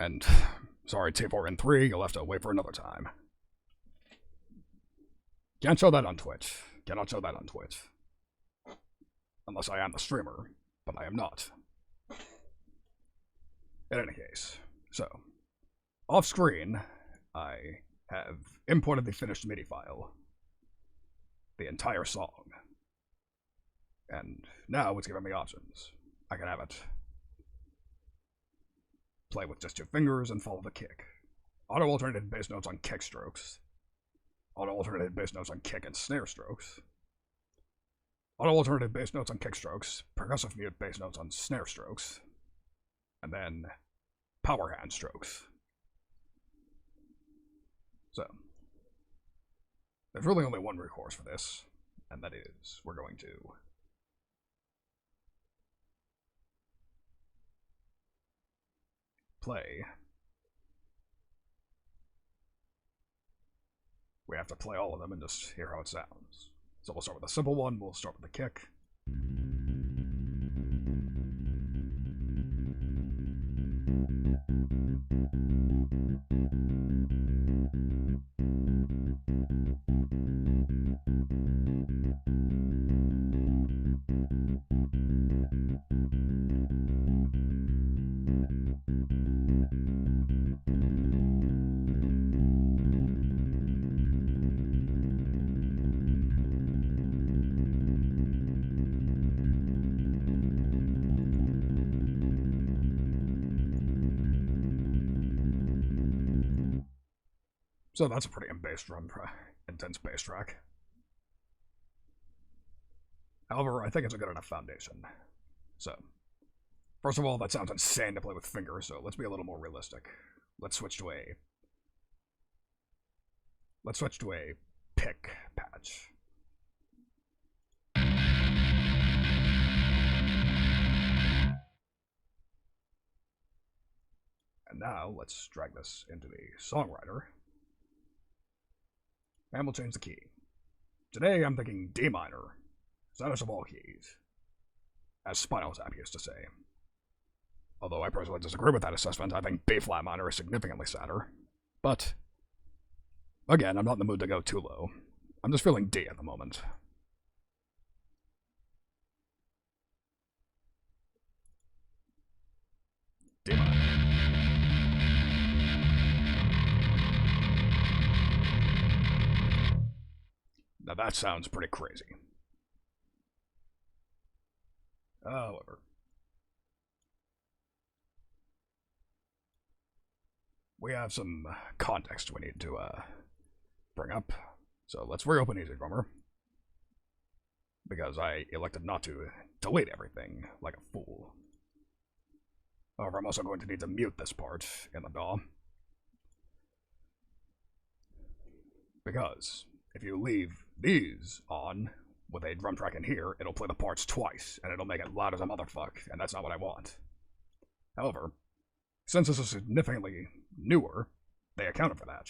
And sorry, T4 and 3, you'll have to wait for another time. Can't show that on Twitch. Cannot show that on Twitch. Unless I am the streamer, but I am not. In any case, so, off screen, I have imported the finished MIDI file. The entire song. And now it's giving me options. I can have it play with just 2 fingers and follow the kick. Auto-alternated bass notes on kick strokes. Auto-alternated bass notes on kick and snare strokes. Auto-alternated bass notes on kick strokes. Percussive mute bass notes on snare strokes. And then power hand strokes. So, there's really only one recourse for this, and that is we're going to play. We have to play all of them and just hear how it sounds. So we'll start with a simple one, we'll start with the kick. So that's a pretty intense bass track. However, I think it's a good enough foundation. So, first of all, that sounds insane to play with fingers, so let's be a little more realistic. Let's switch to a pick patch. And now, let's drag this into the songwriter. And we'll change the key. Today I'm thinking D minor, saddest of all keys, as Spinal Tap used to say. Although I personally disagree with that assessment, I think B flat minor is significantly sadder. But, again, I'm not in the mood to go too low. I'm just feeling D at the moment. D minor. Now that sounds pretty crazy. However, we have some context we need to bring up. So let's reopen Easy Drummer. Because I elected not to delete everything like a fool. However, I'm also going to need to mute this part in the DAW. Because if you leave these on with a drum track in here, it'll play the parts twice, and it'll make it loud as a motherfuck, and that's not what I want. However, since this is significantly newer, they accounted for that.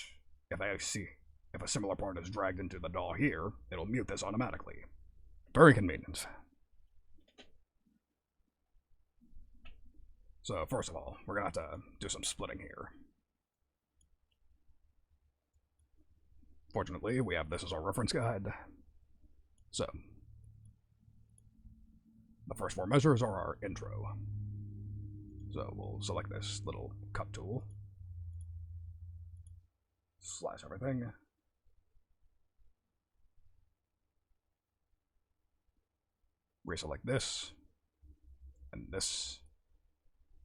If a similar part is dragged into the DAW here, it'll mute this automatically. Very convenient. So, first of all, we're gonna have to do some splitting here. Fortunately, we have this as our reference guide. So, the first 4 measures are our intro. So we'll select this little cut tool. Slice everything. Reselect this. And this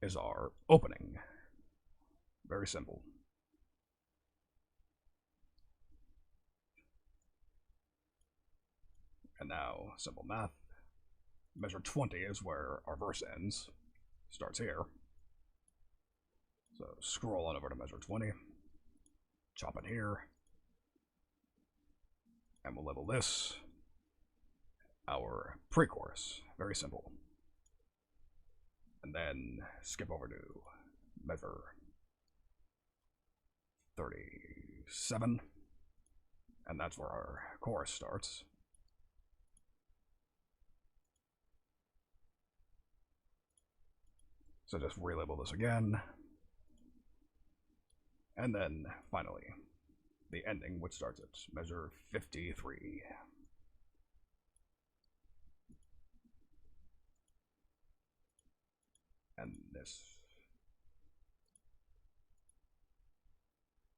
is our opening. Very simple. And now, simple math. Measure 20 is where our verse ends. Starts here. So scroll on over to measure 20. Chop it here. And we'll label this our pre-chorus. Very simple. And then skip over to measure 37. And that's where our chorus starts. So just relabel this again. And then, finally, the ending, which starts at measure 53. And this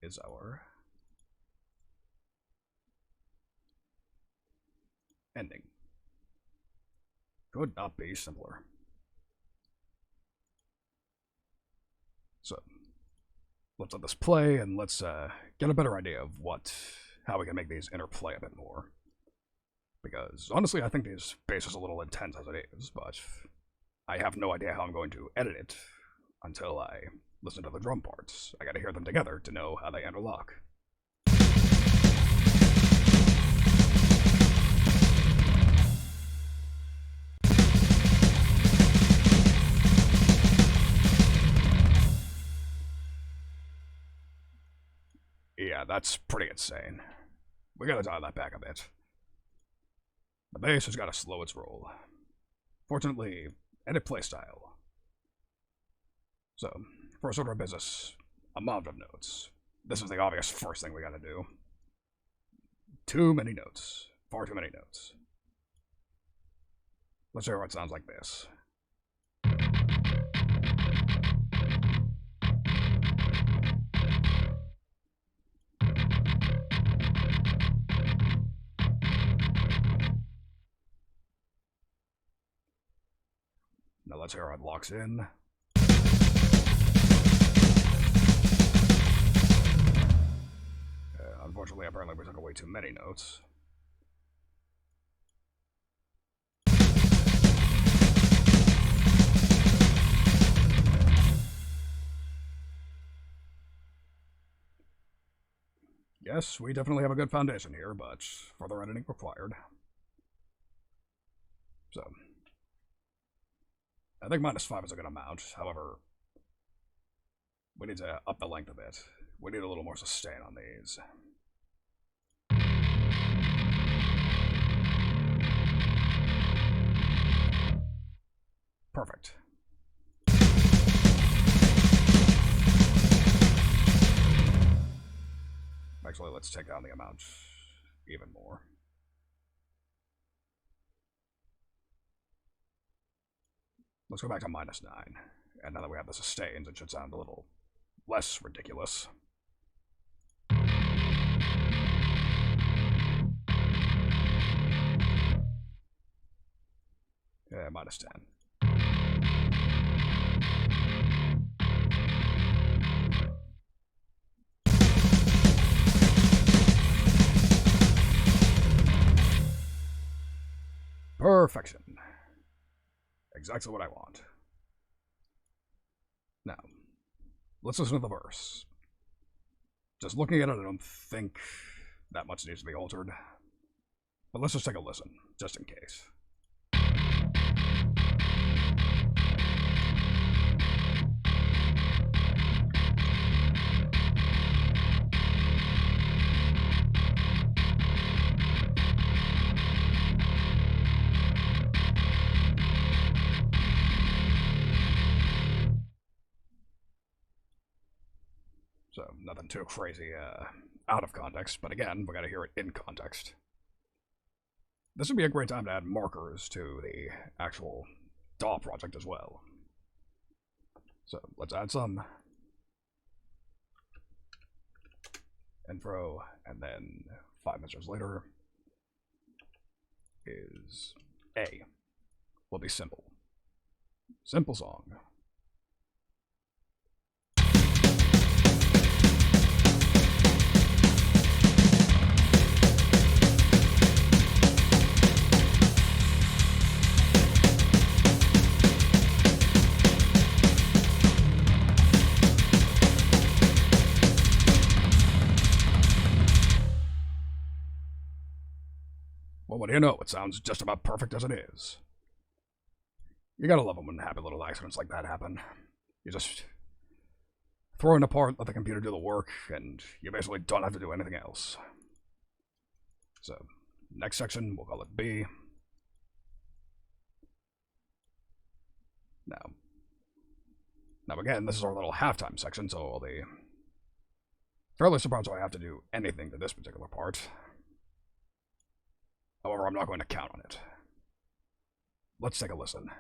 is our ending. Could not be simpler. So, let's let this play, and let's get a better idea of how we can make these interplay a bit more. Because, honestly, I think this bass is a little intense as it is, but I have no idea how I'm going to edit it until I listen to the drum parts. I gotta hear them together to know how they interlock. Yeah, that's pretty insane. We gotta dial that back a bit. The bass has gotta slow its roll. Fortunately, edit playstyle. So, first order of business, amount of notes. This is the obvious first thing we gotta do. Too many notes. Far too many notes. Let's hear what it sounds like this. Now let's hear how it locks in. Unfortunately, apparently we took away too many notes. Yes, we definitely have a good foundation here, but further editing required. So, I think -5 is a good amount. However, we need to up the length a bit. We need a little more sustain on these. Perfect. Actually, let's take down the amount even more. Let's go back to -9. And now that we have the sustains, it should sound a little less ridiculous. Yeah, -10. Perfection. Exactly what I want. Now, let's listen to the verse. Just looking at it, I don't think that much needs to be altered. But let's just take a listen, just in case. So, nothing too crazy out of context, but again, we gotta hear it in context. This would be a great time to add markers to the actual DAW project as well. So, let's add some intro, and then 5 measures later is A. Will be simple. Simple song. Well, what do you know? It sounds just about perfect as it is. You gotta love them when happy little accidents like that happen. You just throw it apart, let the computer do the work, and you basically don't have to do anything else. So, next section, we'll call it B. Now, Now again, this is our little halftime section, so I'll be fairly surprised if I have to do anything to this particular part. However, I'm not going to count on it. Let's take a listen.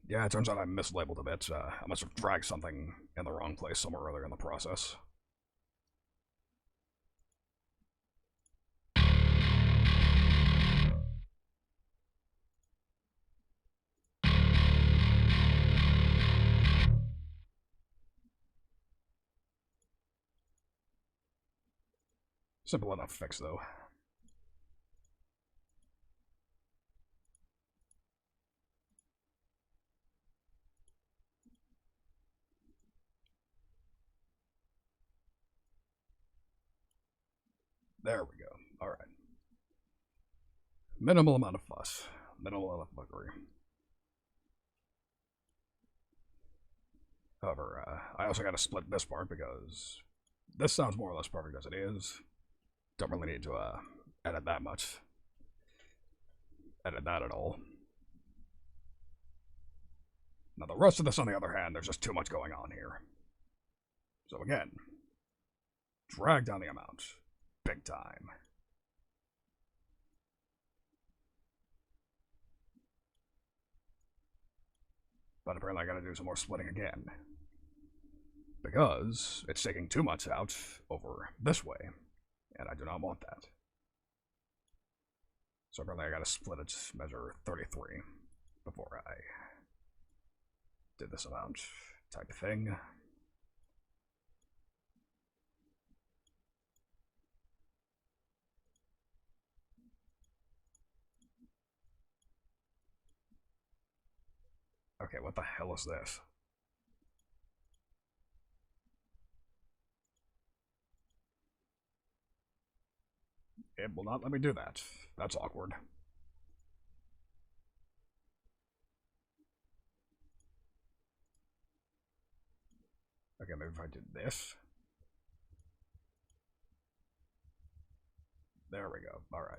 Yeah, it turns out I mislabeled a bit. I must have dragged something in the wrong place somewhere earlier in the process. Simple enough fix, though. There we go. Alright. Minimal amount of fuss. Minimal amount of fuckery. However, I also gotta split this part because this sounds more or less perfect as it is. Don't really need to edit that much. Edit that at all. Now the rest of this, on the other hand, there's just too much going on here. So again, drag down the amount. Big time. But apparently I gotta do some more splitting again. Because it's taking too much out over this way. And I do not want that. So apparently I gotta split it, measure 33 before I did this amount type of thing. Okay, what the hell is this? It will not let me do that. That's awkward. Okay, maybe if I did this. There we go. Alright.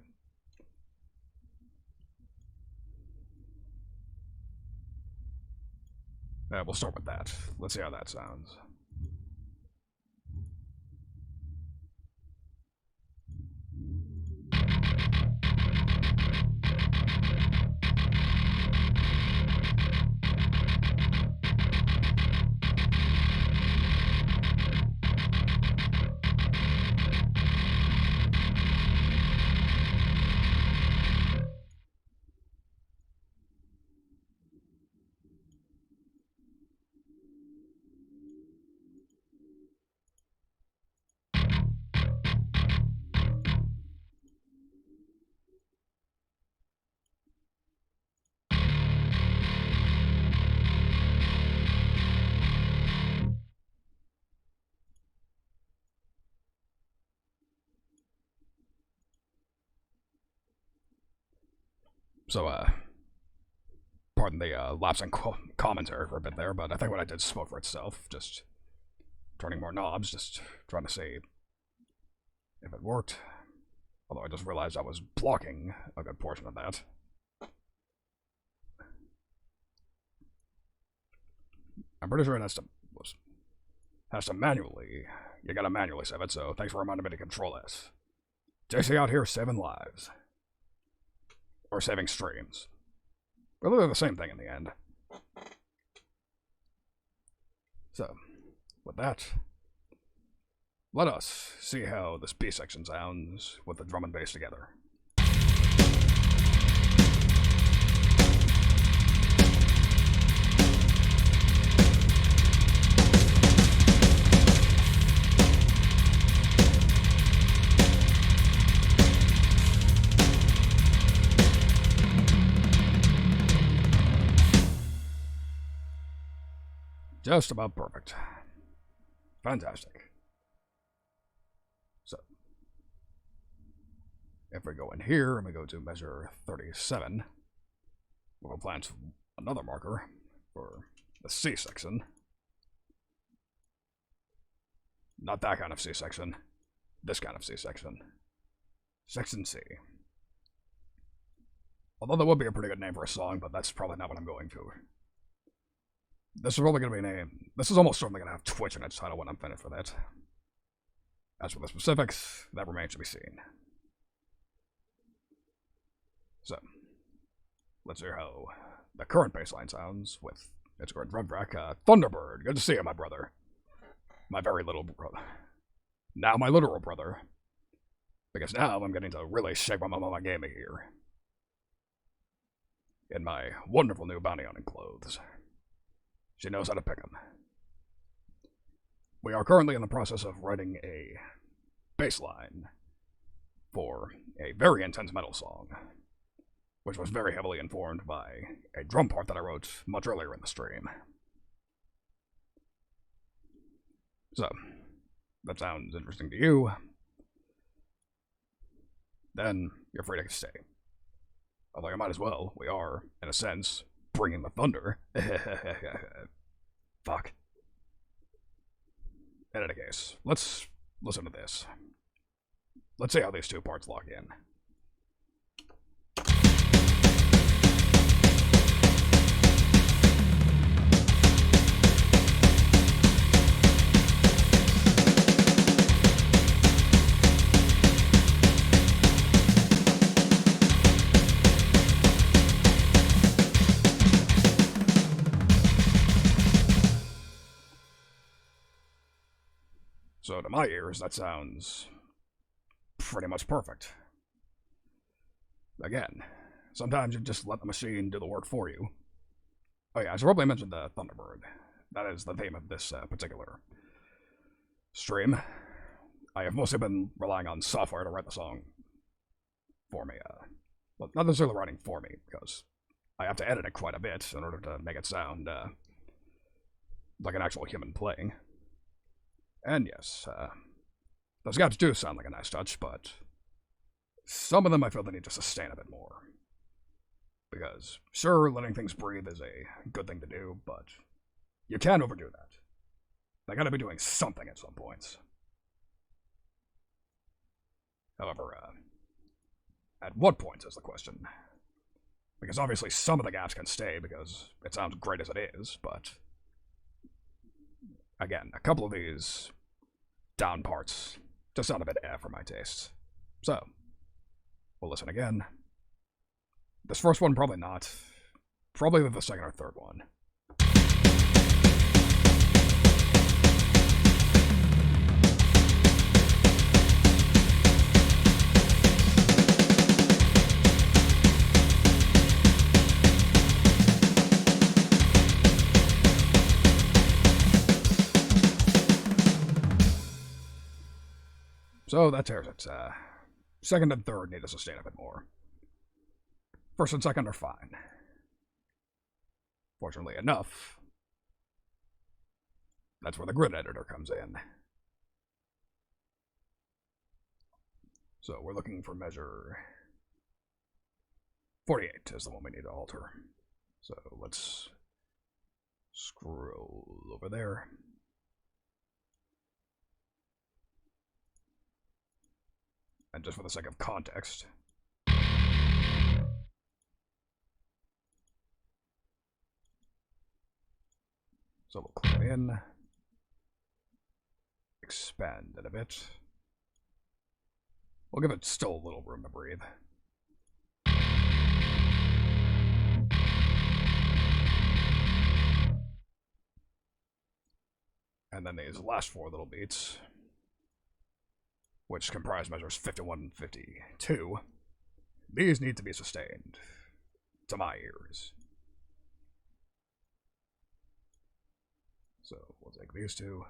We'll start with that. Let's see how that sounds. So, pardon the lapse in commentary for a bit there, but I think what I did spoke for itself. Just turning more knobs, just trying to see if it worked. Although I just realized I was blocking a good portion of that. I'm pretty sure it has to manually, you gotta manually save it, so thanks for reminding me to control S. JC out here saving lives. Or saving streams. But they're the same thing in the end. So, with that, let us see how this B section sounds with the drum and bass together. Just about perfect. Fantastic. So, if we go in here and we go to measure 37, we'll plant another marker for the C section. Not that kind of C section. This kind of C section. Section C. Although that would be a pretty good name for a song, but that's probably not what I'm going to. This is probably going to be a name. This is almost certainly going to have Twitch in its title when I'm finished with it. As for the specifics, that remains to be seen. So, let's hear how the current bassline sounds with its current drum track. Thunderbird, good to see you, my brother. My very little brother. Now my literal brother. Because now I'm getting to really shake my mama gaming here. In my wonderful new bounty hunting clothes. She knows how to pick them. We are currently in the process of writing a bass line for a very intense metal song, which was very heavily informed by a drum part that I wrote much earlier in the stream. So, that sounds interesting to you, then you're free to stay. Although I might as well. We are, in a sense, bringing the thunder. Fuck. In any case, let's listen to this. Let's see how these two parts lock in. So to my ears, that sounds pretty much perfect. Again, sometimes you just let the machine do the work for you. Oh yeah, I should probably mention the Thunderbird. That is the theme of this particular stream. I have mostly been relying on software to write the song for me. Well, not necessarily writing for me, because I have to edit it quite a bit in order to make it sound like an actual human playing. And yes, those gaps do sound like a nice touch, but some of them I feel they need to sustain a bit more. Because, sure, letting things breathe is a good thing to do, but you can't overdo that. They gotta be doing something at some points. However, at what point is the question? Because obviously some of the gaps can stay because it sounds great as it is, but again, a couple of these down parts just sound a bit for my tastes. So, we'll listen again. This first one, probably not. Probably the second or third one. So that tears it. Second and third need to sustain a bit more. First and second are fine. Fortunately enough, that's where the grid editor comes in. So we're looking for measure 48 is the one we need to alter. So let's scroll over there. And just for the sake of context, so we'll click it in, expand it a bit. We'll give it still a little room to breathe. And then these last four little beats, which comprise measures 51 and 52, these need to be sustained, to my ears. So we'll take these two.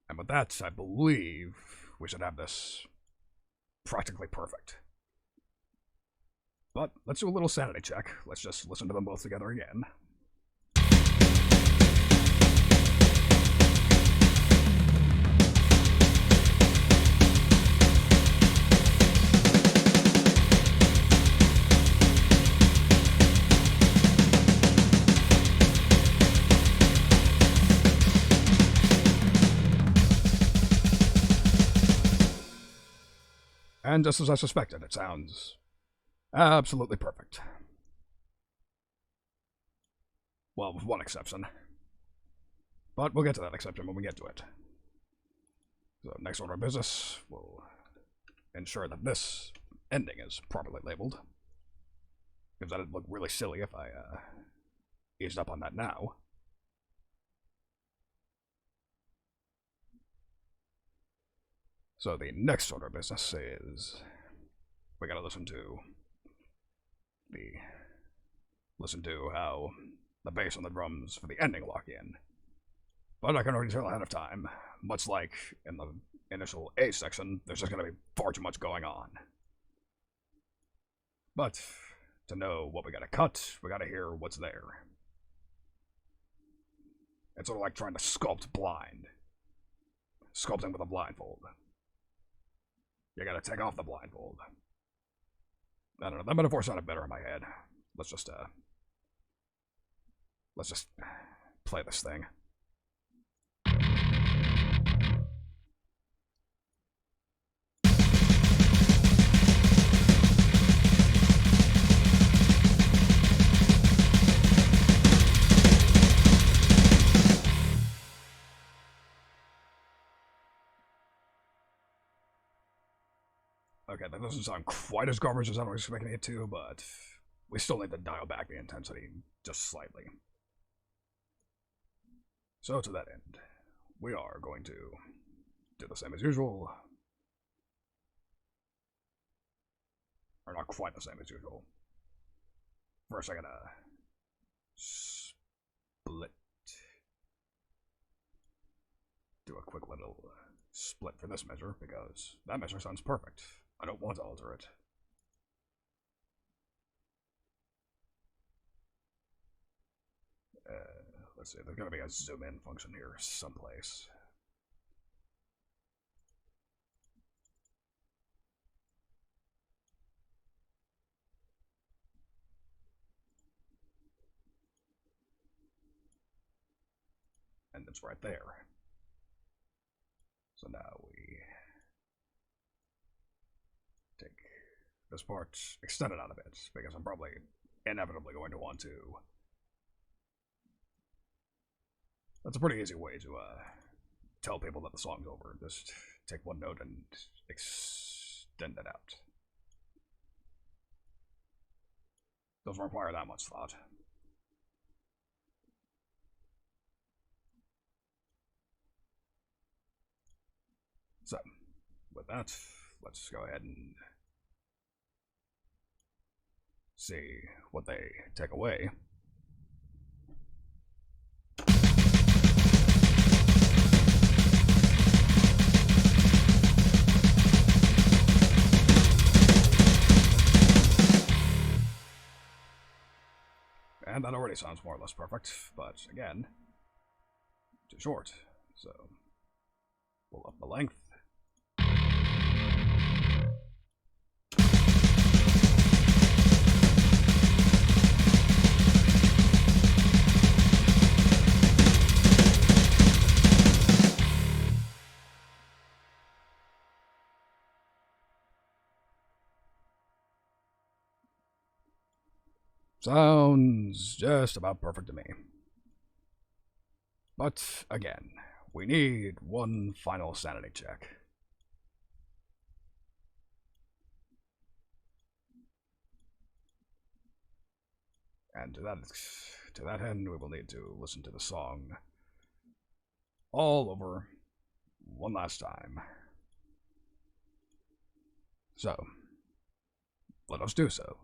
And with that, I believe we should have this practically perfect. But let's do a little sanity check. Let's just listen to them both together again. And just as I suspected, it sounds absolutely perfect. Well, with one exception. But we'll get to that exception when we get to it. So, next order of business, we'll ensure that this ending is properly labeled. Because that'd look really silly if I eased up on that now. So the next order of business is we gotta listen to how the bass and the drums for the ending lock in. But I can already tell ahead of time, much like in the initial A section, there's just gonna be far too much going on. But to know what we gotta cut, we gotta hear what's there. It's sort of like trying to sculpt blind. Sculpting with a blindfold. You gotta take off the blindfold. I don't know, that metaphor sounded better in my head. Let's just play this thing. Okay, that doesn't sound quite as garbage as I was expecting it to, but we still need to dial back the intensity just slightly. So to that end, we are going to do the same as usual. Or not quite the same as usual. First I gotta split. Do a quick little split for this measure, because that measure sounds perfect. I don't want to alter it. Let's see, there's gonna be a zoom in function here someplace. And it's right there. So now we take this part, extend it out a bit, because I'm probably inevitably going to want to. That's a pretty easy way to tell people that the song's over. Just take one note and extend it out. Doesn't require that much thought. So, with that, let's go ahead and see what they take away. And that already sounds more or less perfect, but again, too short. So, pull up the length. Sounds just about perfect to me. But, again, we need one final sanity check. And to that end, we will need to listen to the song all over one last time. So, let us do so.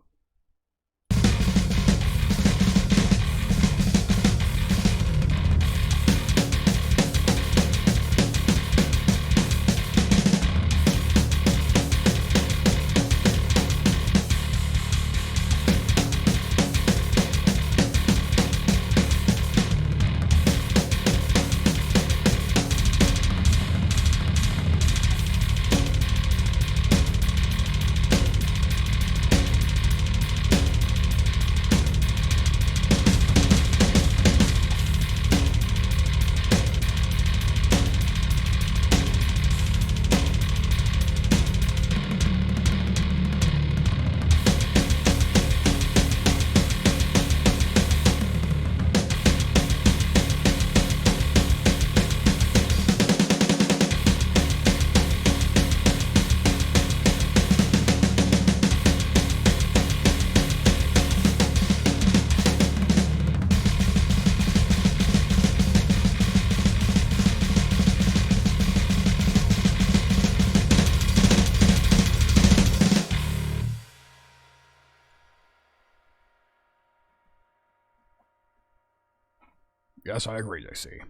Yes, I agree, JC.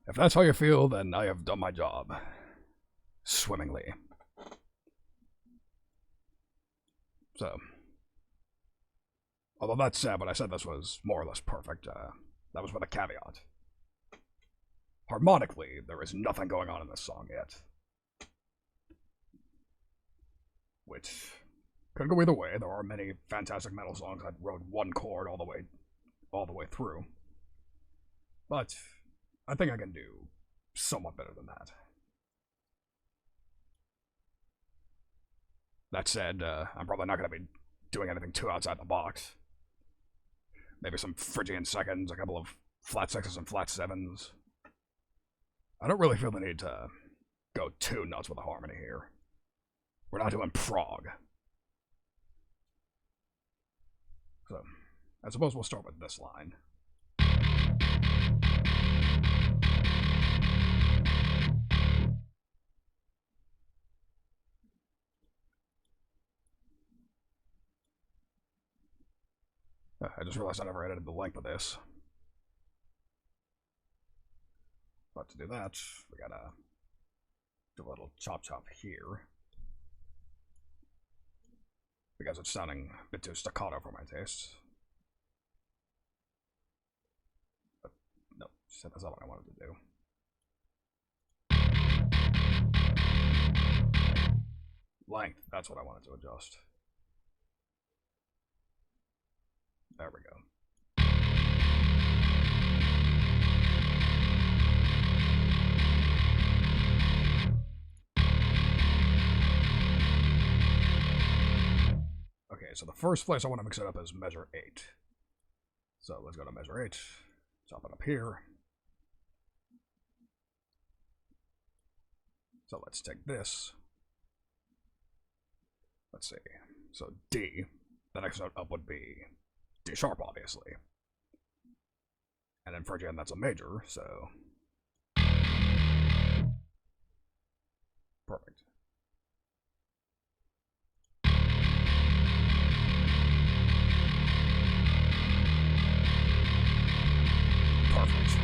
If that's how you feel, then I have done my job. Swimmingly. So, although that said, when I said this was more or less perfect, that was with a caveat. Harmonically, there is nothing going on in this song yet. Which could go either way. There are many fantastic metal songs that wrote one chord all the way through. But I think I can do somewhat better than that. That said, I'm probably not going to be doing anything too outside the box. Maybe some Phrygian seconds, a couple of flat sixes and flat sevens. I don't really feel the need to go too nuts with the harmony here. We're not doing prog. So, I suppose we'll start with this line. I just realized I never edited the length of this. But to do that, we gotta do a little chop here. Because it's sounding a bit too staccato for my taste. But no, that's not what I wanted to do. Length, that's what I wanted to adjust. There we go. Okay, so the first place I want to mix it up is measure 8. So let's go to measure 8, chop it up here. So let's take this. Let's see. So D, the next note up would be D sharp, obviously. And in Phrygian, that's a major, so. Perfect. Perfect.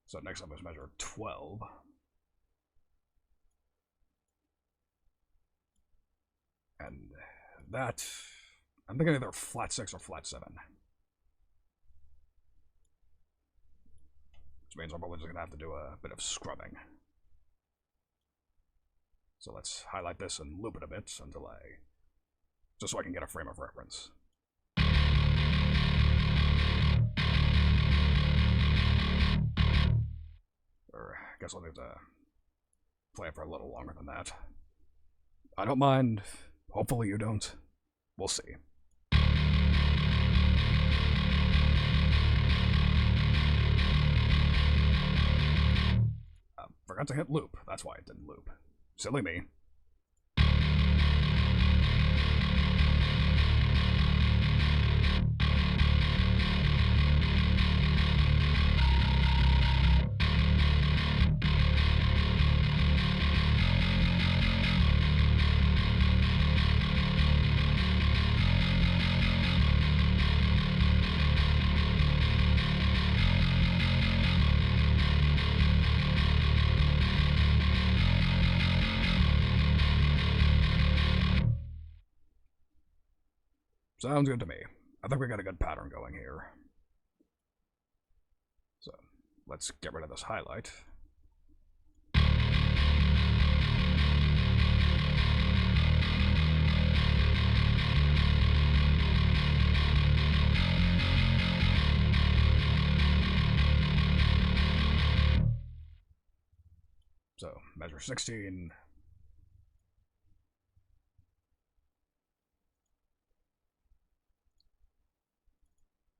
So next up is measure 12. And that, I'm thinking either flat 6 or flat 7. Which means I'm probably just going to have to do a bit of scrubbing. So let's highlight this and loop it a bit until just so I can get a frame of reference. Or I guess I'll need to play it for a little longer than that. I don't mind. Hopefully you don't. We'll see. Forgot to hit loop. That's why it didn't loop. Silly me. Sounds good to me. I think we got a good pattern going here. So, let's get rid of this highlight. So, measure 16.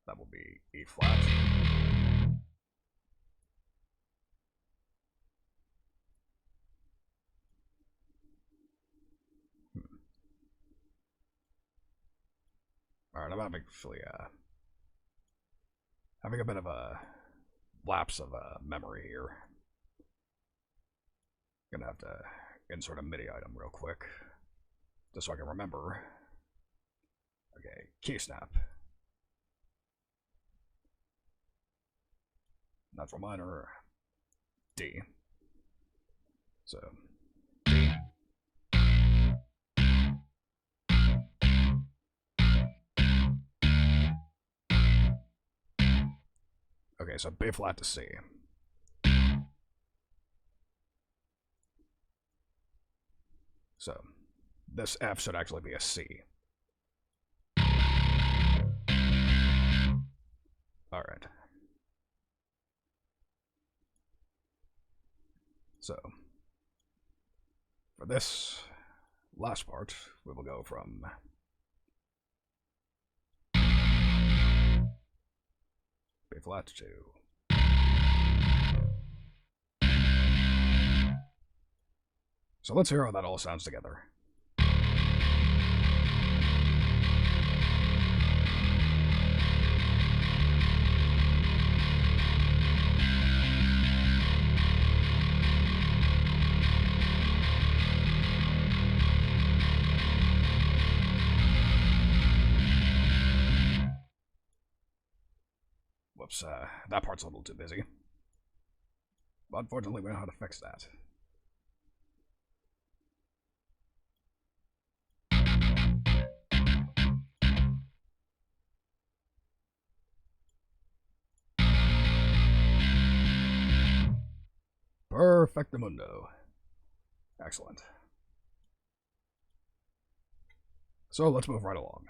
That will be E flat. Alright, I'm actually having a bit of a lapse of memory here. Gonna have to insert a MIDI item real quick, just so I can remember. Okay, key snap. Natural minor, D. So, D. Okay, so B flat to C. So, this F should actually be a C. Alright. So, for this last part, we will go from B flat to So let's hear how that all sounds together. Whoops, that part's a little too busy. But unfortunately, we know how to fix that. Perfectamundo. Excellent. So let's move right along.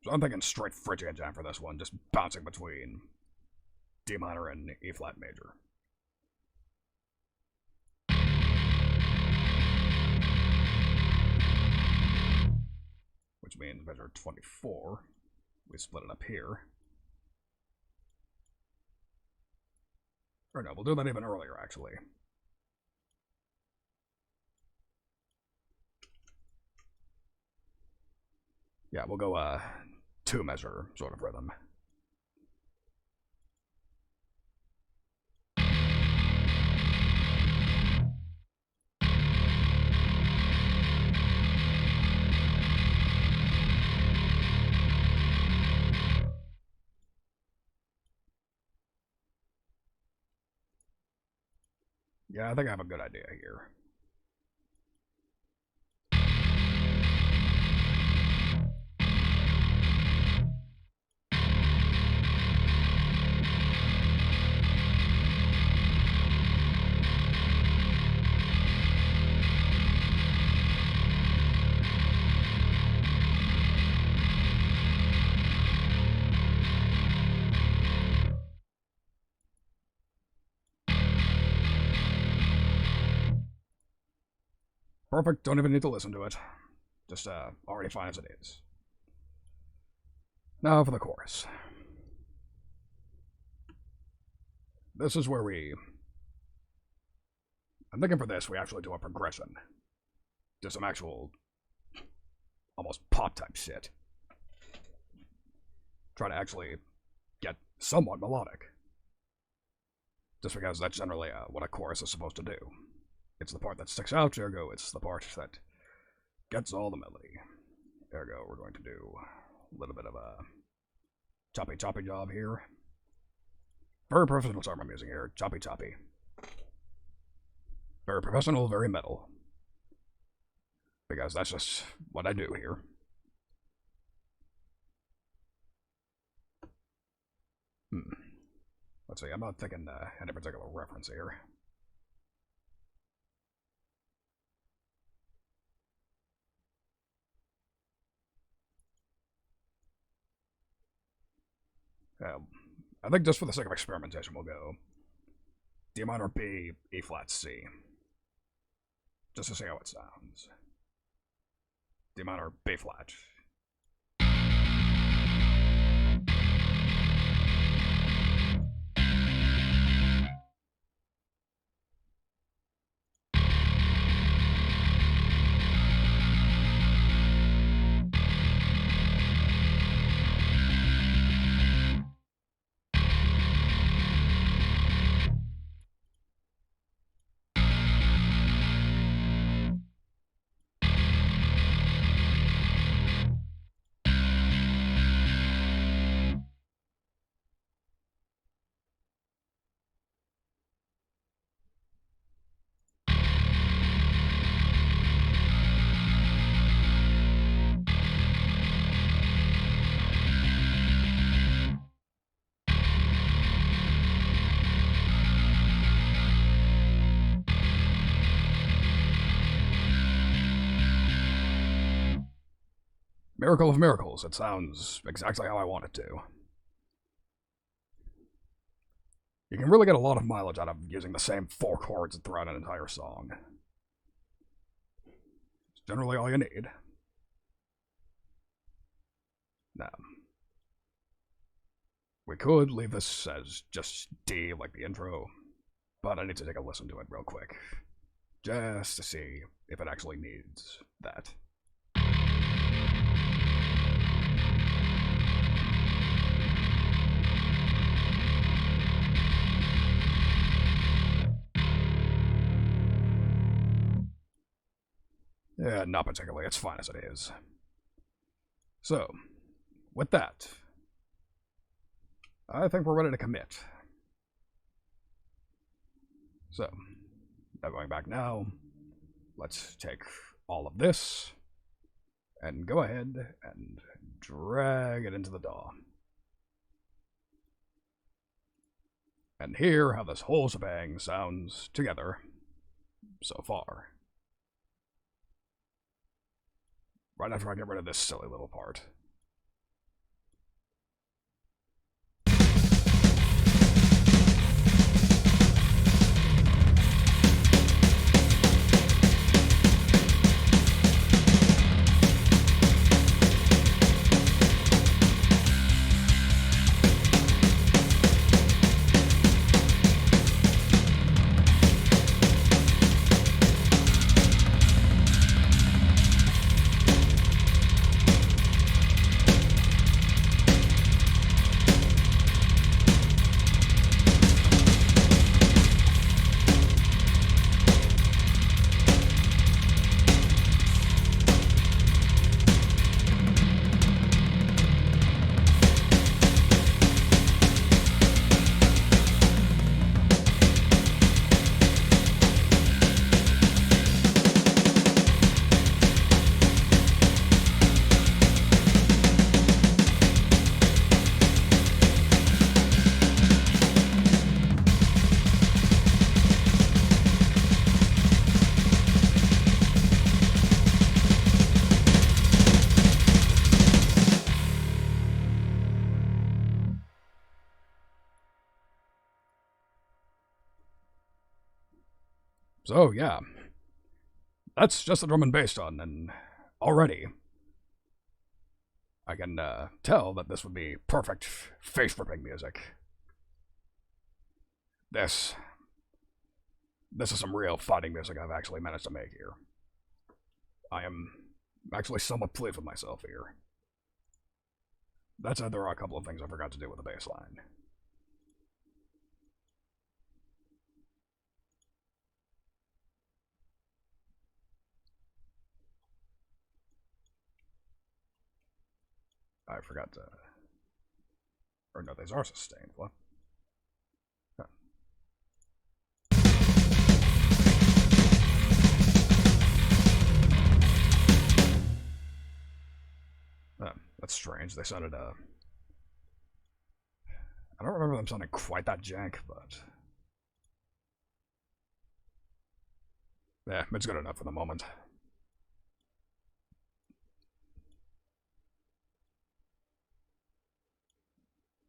So I'm thinking straight Phrygian jam for this one, just bouncing between D minor and E flat major. Which means measure 24. We split it up here. Or no, we'll do that even earlier, actually. Yeah, we'll go 2 measure sort of rhythm. Yeah, I think I have a good idea here. Perfect, don't even need to listen to it. Just already fine as it is. Now for the chorus. This is where I'm thinking for this we actually do a progression. Do some actual, almost pop type shit. Try to actually get somewhat melodic. Just because that's generally what a chorus is supposed to do. It's the part that sticks out, ergo it's the part that gets all the melody. Ergo, we're going to do a little bit of a choppy job here. Very professional term I'm using here, choppy. Very professional, very metal. Because that's just what I do here. Let's see, I'm not thinking any particular reference here. I think just for the sake of experimentation, we'll go D minor B, E flat C. Just to see how it sounds. D minor B flat. Miracle of miracles, it sounds exactly how I want it to. You can really get a lot of mileage out of using the same 4 chords throughout an entire song. It's generally all you need. Now, we could leave this as just D like the intro, but I need to take a listen to it real quick, just to see if it actually needs that. Yeah, not particularly. It's fine as it is. So, with that, I think we're ready to commit. So, now going back now, let's take all of this and go ahead and drag it into the DAW. And hear how this whole shebang sounds together so far. Right after I get rid of this silly little part. So, yeah, that's just the drum and bass done, and already I can tell that this would be perfect face-ripping music. This is some real fighting music I've actually managed to make here. I am actually somewhat pleased with myself here. That said, there are a couple of things I forgot to do with the bass line. I forgot to... Or no, these are sustained. What? Huh. That's strange. They sounded, I don't remember them sounding quite that jank, but... Yeah, it's good enough for the moment.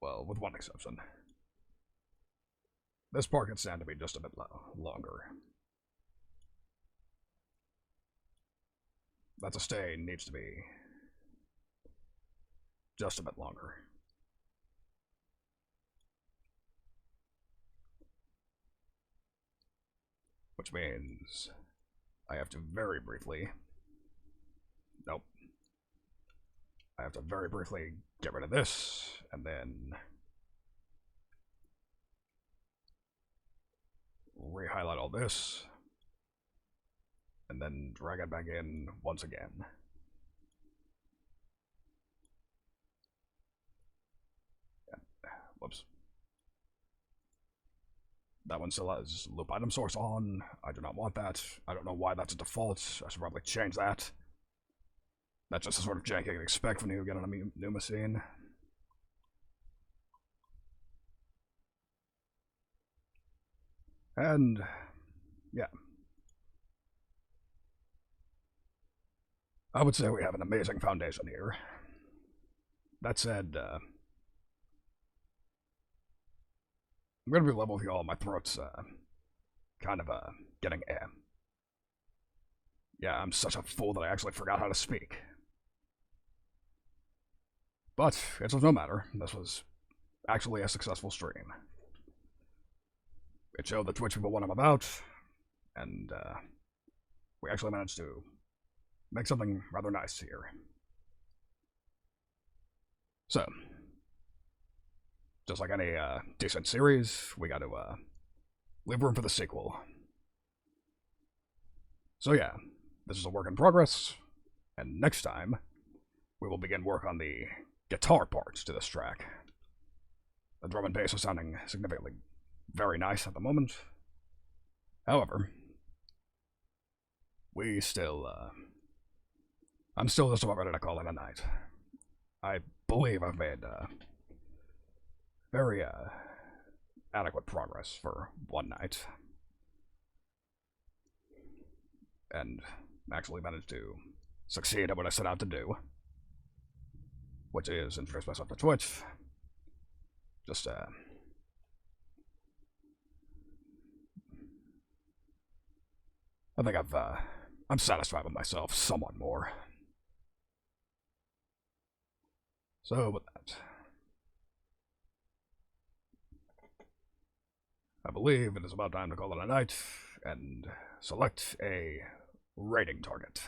Well, with one exception. This part can stand to be just a bit longer. That sustain needs to be just a bit longer. Which means I have to very briefly... Nope. I have to very briefly get rid of this, and then re-highlight all this, and then drag it back in once again. Yeah. Whoops. That one still has loop item source on. I do not want that. I don't know why that's a default. I should probably change that. That's just the sort of jank you can expect when you get on a new machine. And, yeah. I would say we have an amazing foundation here. That said, I'm gonna be level with you all. My throat's kind of getting air. Yeah, I'm such a fool that I actually forgot how to speak. But it was no matter. This was actually a successful stream. It showed the Twitch people what I'm about, and we actually managed to make something rather nice here. So, just like any decent series, we got to leave room for the sequel. So yeah, this is a work in progress, and next time, we will begin work on the guitar parts to this track. The drum and bass are sounding significantly very nice at the moment. However, I'm still just about ready to call it a night. I believe I've made very adequate progress for one night. And actually managed to succeed at what I set out to do, which is introduce myself to Twitch. Just I think I'm satisfied with myself somewhat more. So with that, I believe it is about time to call it a night and select a rating target.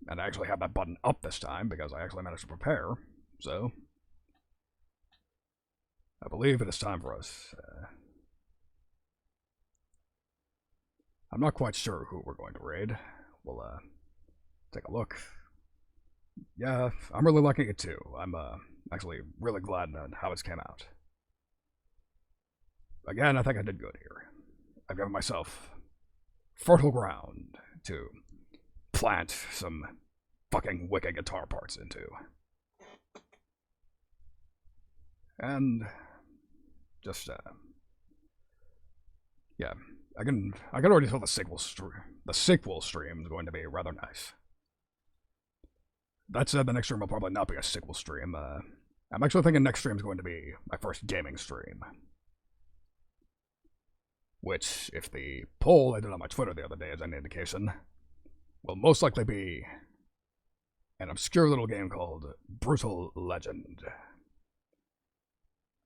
And I actually have that button up this time because I actually managed to prepare, so I believe it is time for us. I'm not quite sure who we're going to raid. We'll take a look. Yeah, I'm really liking it too. I'm actually really glad how it's came out. Again, I think I did good here. I've given myself fertile ground to plant some fucking wicked guitar parts into. And just yeah, I can already tell the sequel stream is going to be rather nice. That said, the next stream will probably not be a sequel stream. I'm actually thinking next stream is going to be my first gaming stream. Which, if the poll I did on my Twitter the other day is any indication, will most likely be an obscure little game called Brutal Legend.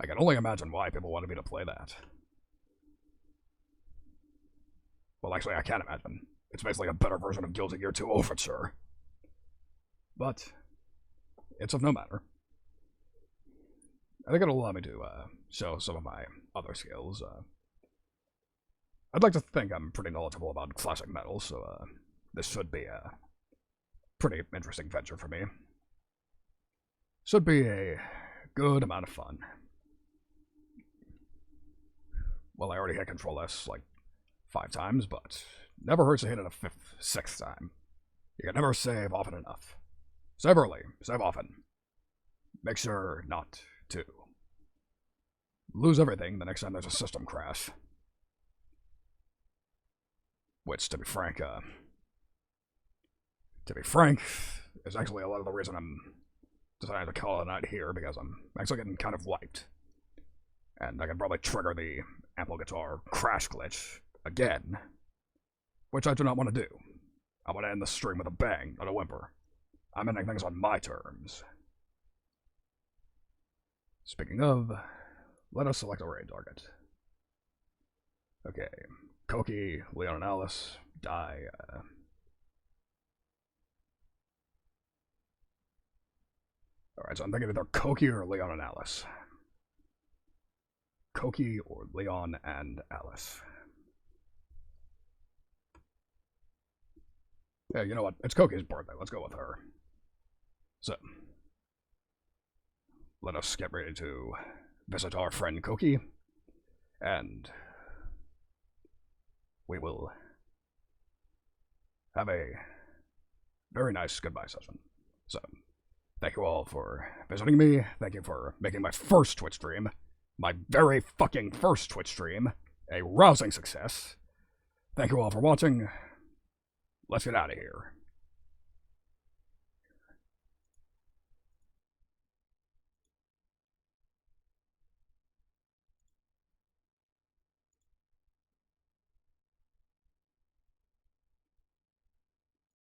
I can only imagine why people wanted me to play that. Well, actually, I can't imagine. It's basically a better version of Guilty Gear 2 Overture. But it's of no matter. I think it'll allow me to show some of my other skills. I'd like to think I'm pretty knowledgeable about classic metal, so this should be a pretty interesting venture for me. Should be a good amount of fun. Well, I already hit Control S like 5 times, but never hurts to hit it a 5th, 6th time. You can never save often enough. Save early, save often. Make sure not to lose everything the next time there's a system crash. Which, to be frank, is actually a lot of the reason I'm deciding to call it a night here, because I'm actually getting kind of wiped. And I can probably trigger the ample guitar crash glitch again, which I do not want to do. I want to end the stream with a bang, not a whimper. I'm ending things on my terms. Speaking of, let us select a raid target. Okay, Koki, Leon and Alice, die. Alright, so I'm thinking either Koki or Leon and Alice. Koki or Leon and Alice. Yeah, you know what? It's Koki's birthday. Let's go with her. So, let us get ready to visit our friend Koki, and we will have a very nice goodbye session. So, thank you all for visiting me. Thank you for making my first Twitch stream, my very fucking first Twitch stream, a rousing success. Thank you all for watching. Let's get out of here.